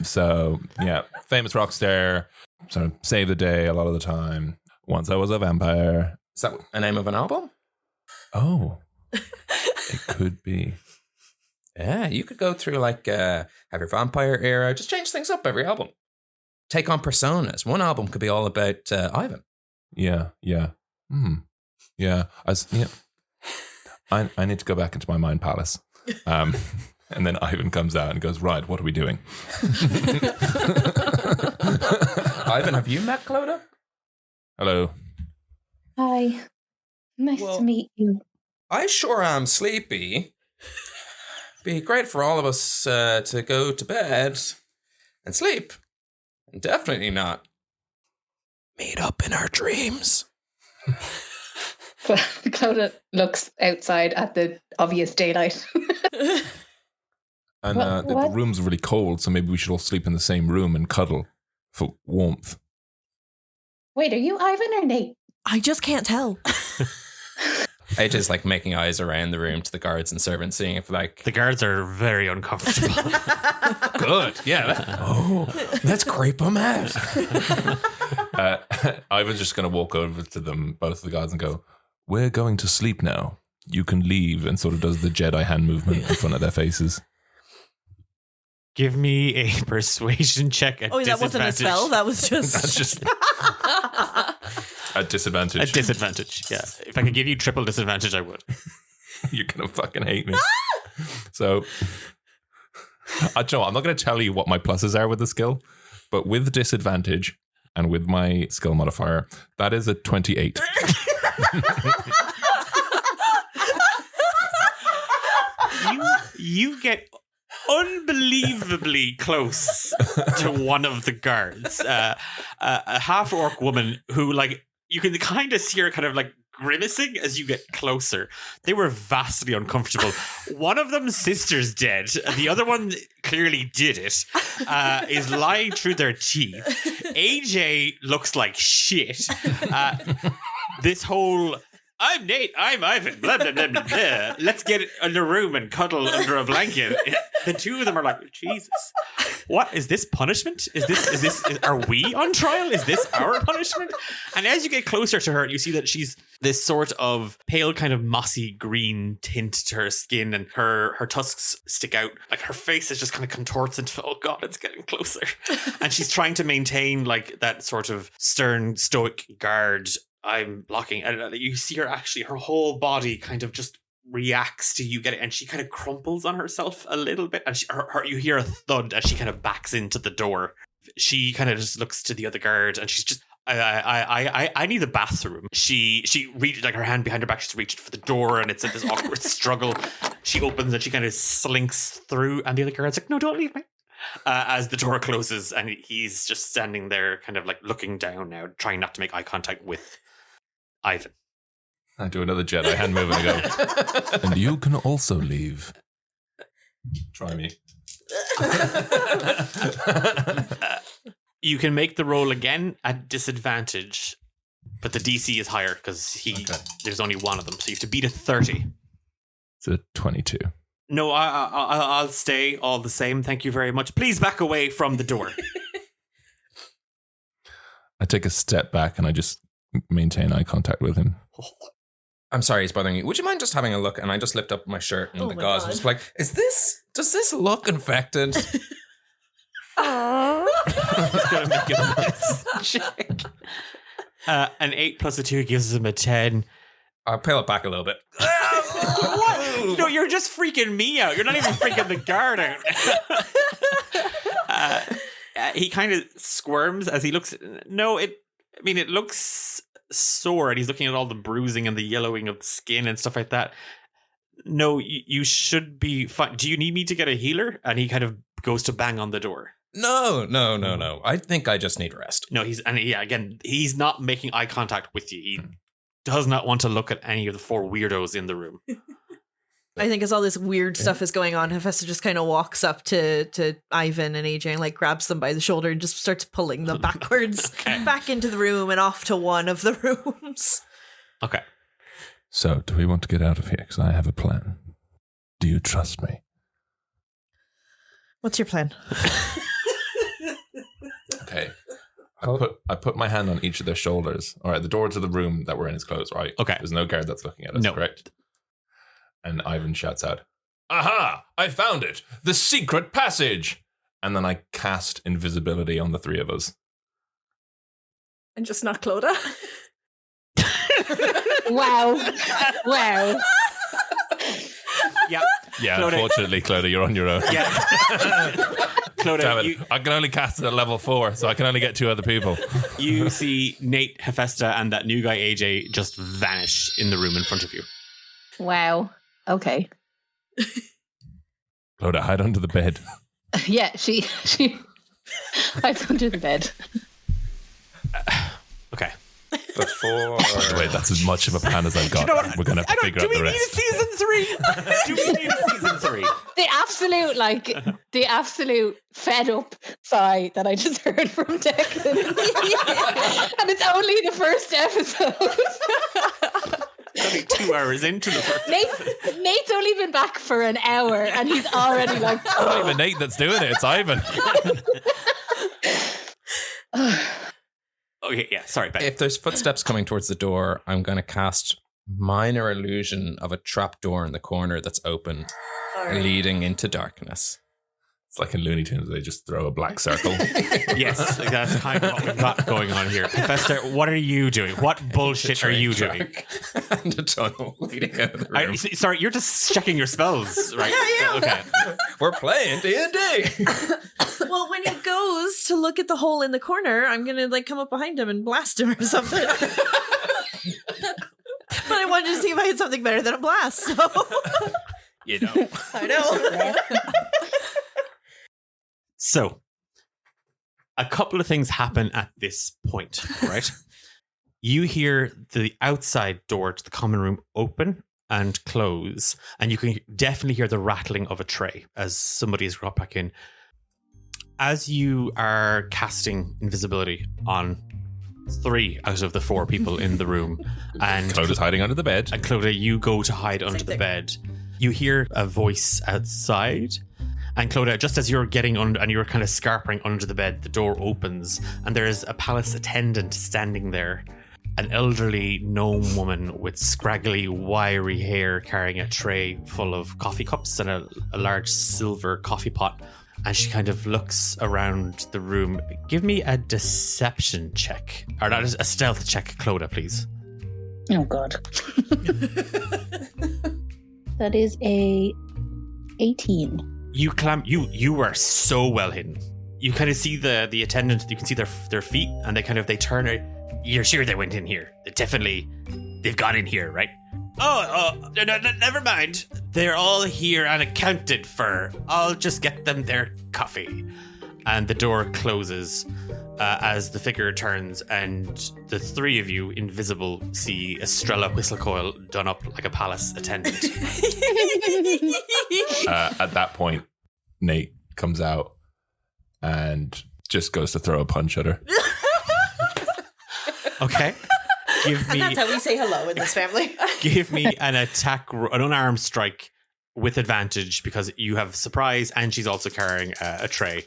So, yeah, famous rock star. Sort of save the day a lot of the time. Once I was a vampire. Is that a name of an album? Oh, it could be. Yeah, you could go through like have your vampire era, just change things up every album. Take on personas. One album could be all about Ivan. Yeah. Yeah. I need to go back into my mind palace. And then Ivan comes out and goes, right, what are we doing? Ivan, have you met Clodagh? Hello. Hi. Nice Well- to meet you. I sure am sleepy. Be great for all of us to go to bed and sleep. And definitely not meet up in our dreams. Clodagh looks outside at the obvious daylight. And What- the what? room's really cold, so maybe we should all sleep in the same room and cuddle for warmth. Wait, are you Ivan or Nate? I just can't tell. AJ's like making eyes around the room to the guards and servants, seeing if like The guards are very uncomfortable. Good. Yeah. let's creep them out. Ivan's just going to walk over to them, both of the guards, and go, "We're going to sleep now. You can leave," and sort of does the Jedi hand movement in front of their faces. Give me a persuasion check at Oh, that wasn't a disadvantage. spell. That was just. That's just at disadvantage. A disadvantage, yeah. If I could give you triple disadvantage, I would. You're going to fucking hate me. So, I know I'm not going to tell you what my pluses are with the skill, but with disadvantage and with my skill modifier, that is a 28. You get unbelievably close to one of the guards, a half orc woman who, like, you can kind of see her kind of like grimacing as you get closer. They were vastly uncomfortable. One of them's sister's dead. The other one clearly did it. Is lying through their teeth. AJ looks like shit. This whole I'm Nate, I'm Ivan, blah, blah, blah, blah, blah. Let's get in a room and cuddle under a blanket. The two of them are like, Jesus, what is this punishment? Are we on trial? Is this our punishment? And as you get closer to her, you see that she's this sort of pale kind of mossy green tint to her skin, and her tusks stick out. Like her face is just kind of contorts into, oh God, it's getting closer. And she's trying to maintain like that sort of stern, stoic guard. I'm blocking. And you see her actually, her whole body kind of just reacts to you get it, and she kind of crumples on herself a little bit, and you hear a thud as she kind of backs into the door. She kind of just looks to the other guard, and she's just, I need the bathroom. She reaches, like, her hand behind her back, she's reaching for the door, and it's at this awkward struggle. She opens and she kind of slinks through, and the other guard's like, no, don't leave me. As the door closes, and he's just standing there kind of like looking down now, trying not to make eye contact with Ivan. I do another Jedi hand move and I go, and you can also leave. Try me. You can make the roll again at disadvantage, but the DC is higher because there's only one of them, so you have to beat a 30. It's a 22. No, I'll stay all the same. Thank you very much. Please back away from the door. I take a step back and I just maintain eye contact with him. I'm sorry, it's bothering you. Would you mind just having a look? And I just lift up my shirt and Oh the my gauze. God. And just like, does this look infected? Just gonna make a nice check. An 8 plus a 2 gives him a 10. I'll peel it back a little bit. What? No, you're just freaking me out. You're not even freaking the guard out. He kind of squirms as he looks. No, it looks sore, and he's looking at all the bruising and the yellowing of the skin and stuff like that. No, you should be fine. Do you need me to get a healer? And he kind of goes to bang on the door. No. I think I just need rest. No, he's not making eye contact with you. He does not want to look at any of the 4 weirdos in the room. I think as all this weird stuff is going on, Hephaestus just kind of walks up to Ivan and AJ and like grabs them by the shoulder and just starts pulling them backwards back into the room and off to one of the rooms. Okay. So, do we want to get out of here? Because I have a plan. Do you trust me? What's your plan? Okay. I put my hand on each of their shoulders. All right, the door to the room that we're in is closed, right? Okay. There's no guard that's looking at us, No. correct? And Ivan shouts out, "Aha! I found it! The secret passage!" And then I cast invisibility on the three of us. And just not Clodagh. Wow. Wow. Yeah. Yeah, Clodagh- unfortunately, Clodagh, you're on your own. Yeah. Damn Clodagh, it. I can only cast it at level 4, so I can only get 2 other people. you see Nate, Hephaestus, and that new guy AJ just vanish in the room in front of you. Wow. Okay. Clodagh, hide under the bed. Yeah, she hides under the bed. Okay. Before. Wait, that's as much of a plan as I've got. We're going to have to figure out the rest. season 3? Do we need a season 3? The absolute fed up sigh that I just heard from Declan. And it's only the first episode. Only 2 hours into the first. Nate's only been back for an hour and he's already like, It's not even Nate that's doing it, it's Ivan. Okay, yeah, sorry, Ben. If there's footsteps coming towards the door, I'm going to cast minor illusion of a trap door in the corner that's open, leading into darkness. It's like in Looney Tunes, they just throw a black circle. Yes, like that's kind of what we've got going on here. Professor, what are you doing? What bullshit are you doing? And a tunnel leading out of the room. Sorry, you're just checking your spells, right? Yeah. Okay. We're playing D&D. Well, when he goes to look at the hole in the corner, I'm gonna like come up behind him and blast him or something. But I wanted to see if I had something better than a blast. So You know. I know. So, a couple of things happen at this point, right? You hear the outside door to the common room open and close, and you can definitely hear the rattling of a tray as somebody is brought back in. As you are casting invisibility on 3 out of the 4 people in the room, and Clodagh's hiding under the bed. and Clodagh, you go to hide under the thing. bed. You hear a voice outside. And Clodagh, just as you're getting under and you're kind of scarpering under the bed, the door opens and there's a palace attendant standing there. An elderly gnome woman with scraggly, wiry hair carrying a tray full of coffee cups and a large silver coffee pot. And she kind of looks around the room. Give me a deception check. Or not, a stealth check, Clodagh, please. Oh God. That is a 18. You were so well hidden. You kind of see the attendant. You can see their feet, and they turn it. You're sure they went in here? They've gone in here, right? Oh, no, never mind. They're all here and accounted for. I'll just get them their coffee. And the door closes as the figure turns, and the 3 of you, invisible, see Estrella Whistlecoil done up like a palace attendant. At that point, Nate comes out and just goes to throw a punch at her. Okay. Give me. And that's how we say hello in this family. Give me an an unarmed strike with advantage because you have surprise and she's also carrying a tray.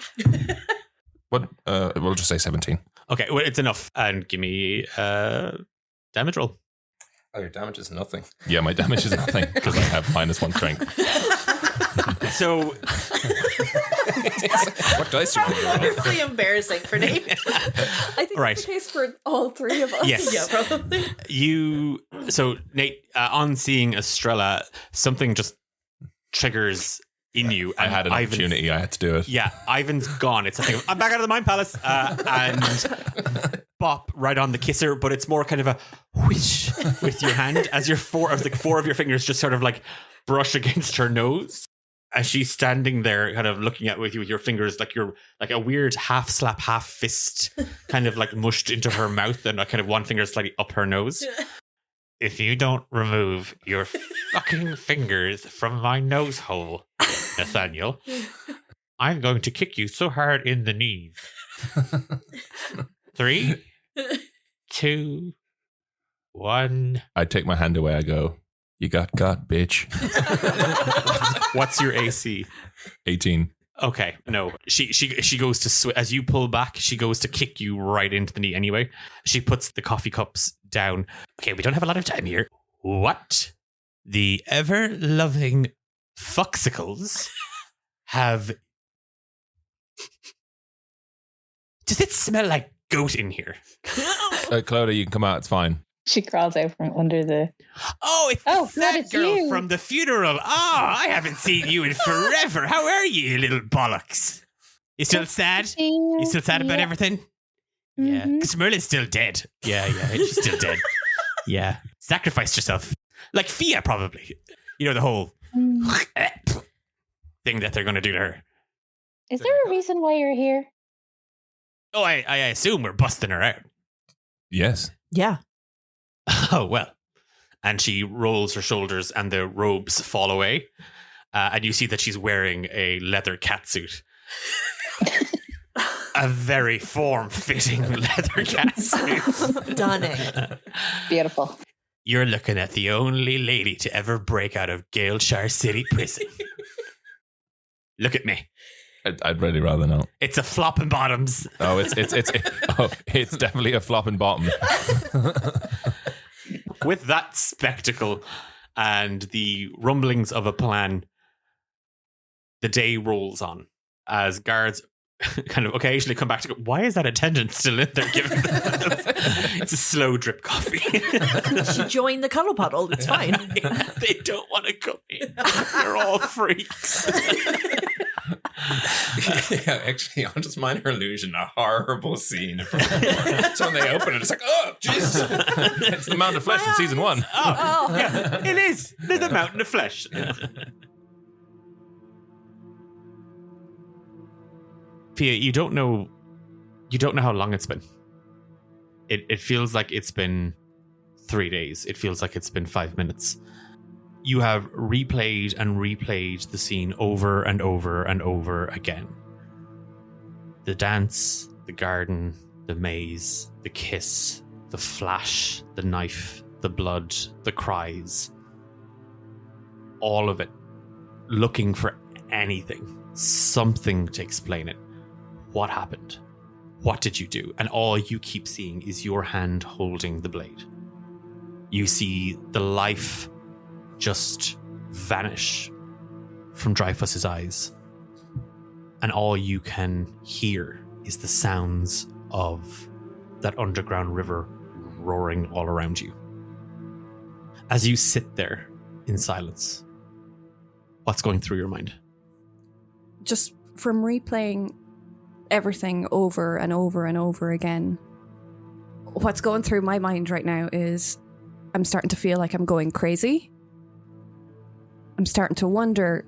What? We'll just say 17. Okay, well, it's enough. And give me damage roll. Oh, your damage is nothing. Yeah, my damage is nothing because I have -1 strength. So, What dice do you want to roll? Wonderfully embarrassing for Nate. I think Right. it's the case for all 3 of us. yes. Yeah, probably. So Nate, on seeing Estrella, something just triggers in you. I had an opportunity. I had to do it. Yeah, Ivan's gone. It's like, I'm back out of the Mind Palace. And bop right on the kisser, but it's more kind of a whoosh with your hand as your 4 of your fingers just sort of like brush against her nose. As she's standing there kind of looking at with you with your fingers like you're like a weird half slap, half fist kind of like mushed into her mouth and kind of one finger slightly up her nose. if you don't remove your fucking fingers from my nose hole, Nathaniel, I'm going to kick you so hard in the knees. 3, 2, 1. I take my hand away. I go, you got, bitch. What's your AC? 18. Okay, no. She goes to as you pull back, she goes to kick you right into the knee anyway. She puts the coffee cups down. Okay, we don't have a lot of time here. What? The ever-loving Foxicles have... Does it smell like goat in here? Clodagh, you can come out. It's fine. She crawls out from under the. Oh, it's Oh, the sad God, it's girl you. from the funeral. I haven't seen you in forever. How are you, you little bollocks? You still sad? You still sad about everything? Yeah, Mhm. because Merlin's still dead. Yeah, she's still dead. Yeah, sacrificed yourself. Like Fia, probably. You know, the whole thing that they're going to do to her. Is there a reason why you're here? Oh, I assume we're busting her out. Yes. Yeah. Oh, well. And she rolls her shoulders and the robes fall away. And you see that she's wearing a leather catsuit. A very form-fitting leather catsuit. Stunning. Beautiful. You're looking at the only lady to ever break out of Galeshire City Prison. Look at me. I'd really rather not. It's a flopping bottoms. Oh, it's definitely a flopping bottom. With that spectacle and the rumblings of a plan, the day rolls on as guards kind of occasionally come back to go, why is that attendant still in there giving them? It's a slow drip coffee. She joined the cuddle puddle. It's fine. They don't want to come in. They're all freaks. Yeah, actually, I'll just minor illusion. A horrible scene. So when they open it, it's like, oh, Jesus. It's the Mountain of Flesh from season 1. Oh, yeah, it is. There's a mountain of flesh. Fia, you don't know how long it's been. It feels like it's been 3 days. It feels like it's been 5 minutes. You have replayed and replayed the scene over and over and over again. The dance, the garden, the maze, the kiss, the flash, the knife, the blood, the cries. All of it. Looking for anything, something to explain it. What happened? What did you do? And all you keep seeing is your hand holding the blade. You see the life just vanish from Dreyfus's eyes. And all you can hear is the sounds of that underground river roaring all around you. As you sit there in silence, what's going through your mind? Just from replaying everything over and over and over again, what's going through my mind right now is I'm starting to feel like I'm going crazy. I'm starting to wonder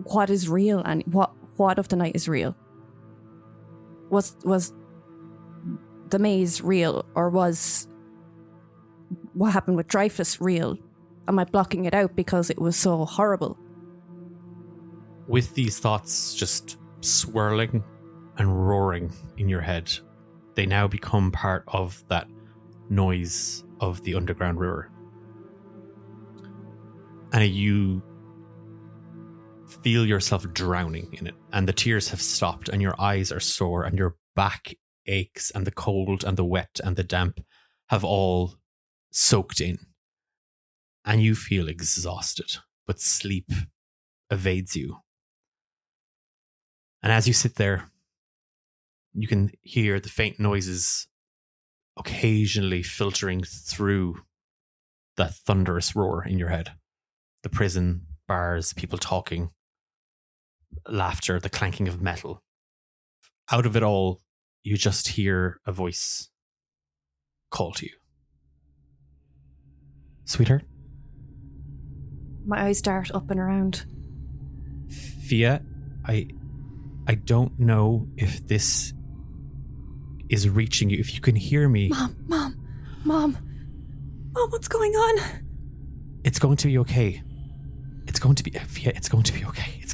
what is real and what of the night is real. Was the maze real, or was what happened with Dreyfus real? Am I blocking it out because it was so horrible? With these thoughts just swirling and roaring in your head, they now become part of that noise of the underground river. And you feel yourself drowning in it, and the tears have stopped, and your eyes are sore, and your back aches, and the cold and the wet and the damp have all soaked in. And you feel exhausted, but sleep evades you. And as you sit there, you can hear the faint noises occasionally filtering through that thunderous roar in your head. The prison, bars, people talking, laughter, the clanking of metal. Out of it all, you just hear a voice call to you. Sweetheart? My eyes dart up and around. Fia, I don't know if this is reaching you. If you can hear me. Mom. Mom, what's going on? It's going to be okay. It's going to be okay.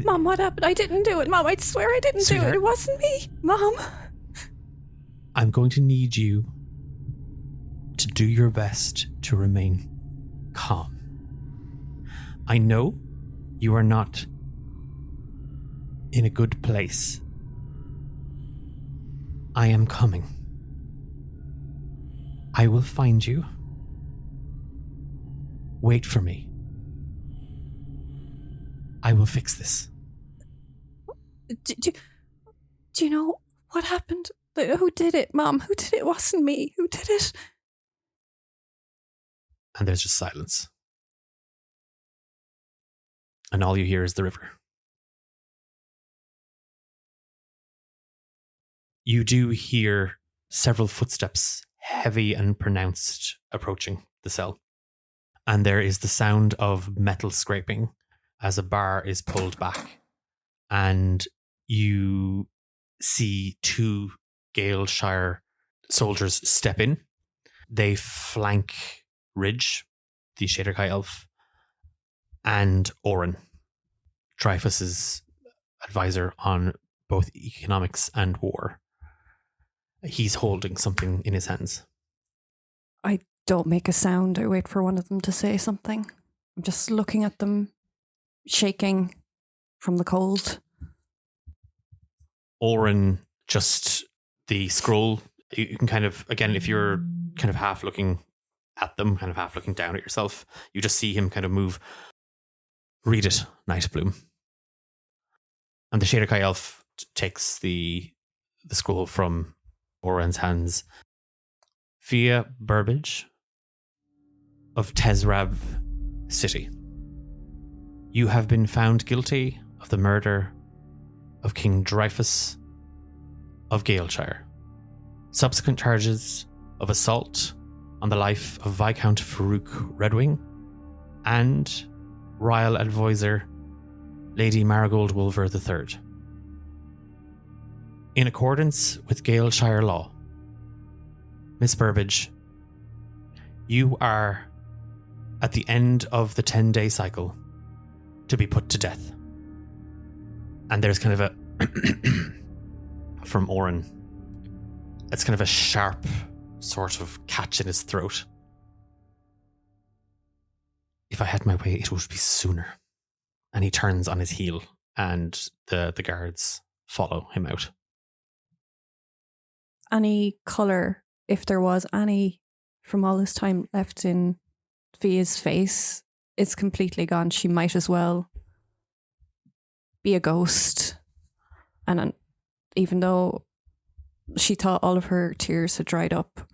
Mom, what happened? I didn't do it. Mom, I swear I didn't do it. It wasn't me. Mom. I'm going to need you to do your best to remain calm. I know you are not in a good place. I am coming. I will find you. Wait for me. I will fix this. Do you know what happened? Who did it, Mom? Who did it? It wasn't me. Who did it? And there's just silence. And all you hear is the river. You do hear several footsteps, heavy and pronounced, approaching the cell. And there is the sound of metal scraping as a bar is pulled back. And you see 2 Galeshire soldiers step in. They flank Ridge, the Shaderkai elf, and Oren, Dreyfus's advisor on both economics and war. He's holding something in his hands. I don't make a sound. I wait for one of them to say something. I'm just looking at them, shaking from the cold. Oren, just the scroll, you can kind of, again, if you're kind of half looking at them, kind of half looking down at yourself, you just see him kind of move. Read it, Nightbloom. And the Shaderkai elf takes the scroll from Oren's hands. Via Burbage of Tezrab City, you have been found guilty of the murder of King Dreyfus of Galeshire. Subsequent charges of assault on the life of Viscount Farouk Redwing and Royal Advisor Lady Marigold Wolver III. In accordance with Galeshire law, Miss Burbage, you are at the end of the 10-day cycle to be put to death. And there's kind of a from Oren, it's kind of a sharp sort of catch in his throat. If I had my way, it would be sooner. And he turns on his heel, and the guards follow him out. Any colour, if there was any from all this time left in Via's face, it's completely gone. She might as well be a ghost. And even though she thought all of her tears had dried up,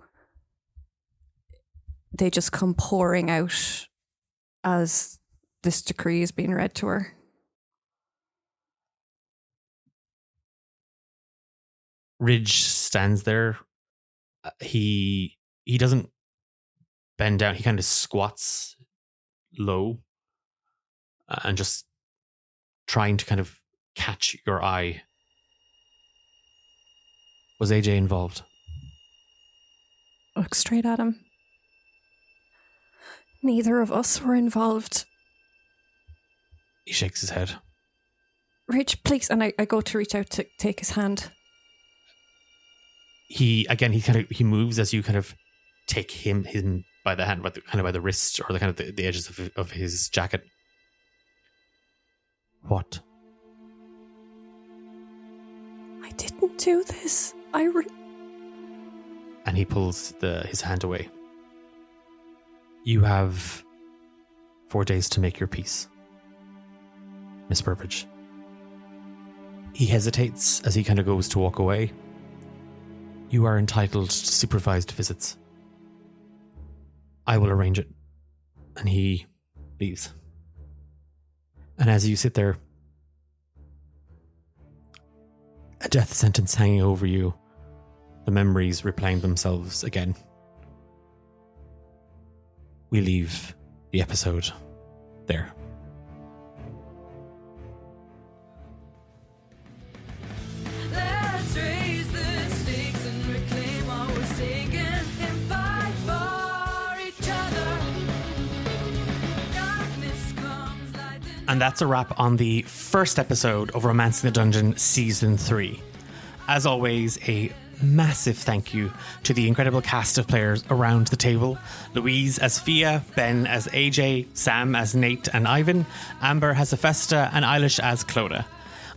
they just come pouring out as this decree is being read to her. Ridge stands there. He doesn't bend down. He kind of squats low and just trying to kind of catch your eye. Was AJ involved? Look straight at him. Neither of us were involved. He shakes his head. Ridge, please. And I go to reach out to take his hand. He moves as you kind of take him by the hand, by the wrist or the kind of the edges of his jacket. What? I didn't do this. And he pulls his hand away. You have 4 days to make your peace, Miss Burbage. He hesitates as he kind of goes to walk away. You are entitled to supervised visits. I will arrange it. And he leaves. And as you sit there, a death sentence hanging over you, the memories replaying themselves again. We leave the episode there. Let's raise the stakes and reclaim what was taken and fight And that's a wrap on the first episode of Romancing the Dungeon Season 3. As always, a massive thank you to the incredible cast of players around the table. Louise as Fia, Ben as AJ, Sam as Nate and Ivan, Amber as Hephaestus, and Eilish as Clodagh.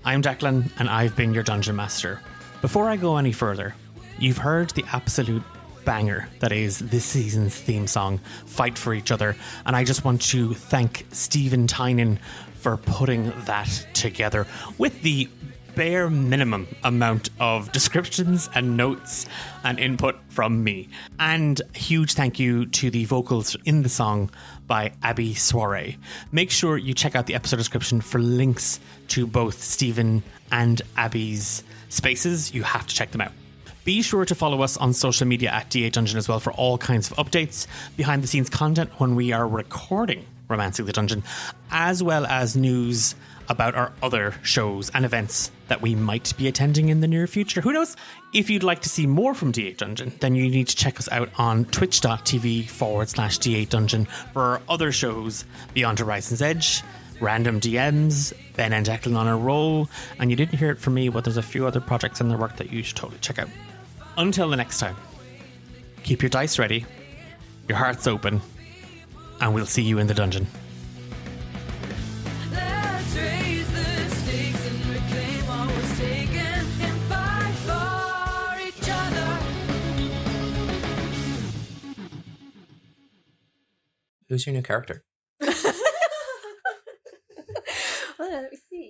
I'm Declan, and I've been your Dungeon Master. Before I go any further, you've heard the absolute banger that is this season's theme song, Fight for Each Other, and I just want to thank Stephen Tynan for putting that together with the bare minimum amount of descriptions and notes and input from me. And a huge thank you to the vocals in the song by Abby Soiree. Make sure you check out the episode description for links to both Stephen and Abby's spaces. You have to check them out. Be sure to follow us on social media at D8 Dungeon as well for all kinds of updates, behind the scenes content when we are recording Romancing the Dungeon, as well as news about our other shows and events that we might be attending in the near future. Who knows? If you'd like to see more from D8 Dungeon, then you need to check us out on twitch.tv/D8 Dungeon for our other shows Beyond Horizon's Edge, Random DMs, Ben and Declan on a roll, and you didn't hear it from me, but there's a few other projects in the work that you should totally check out. Until the next time, keep your dice ready, your hearts open, and we'll see you in the dungeon. Let's raise the stakes and reclaim what was taken and fight for each other. Who's your new character? Well, let me see.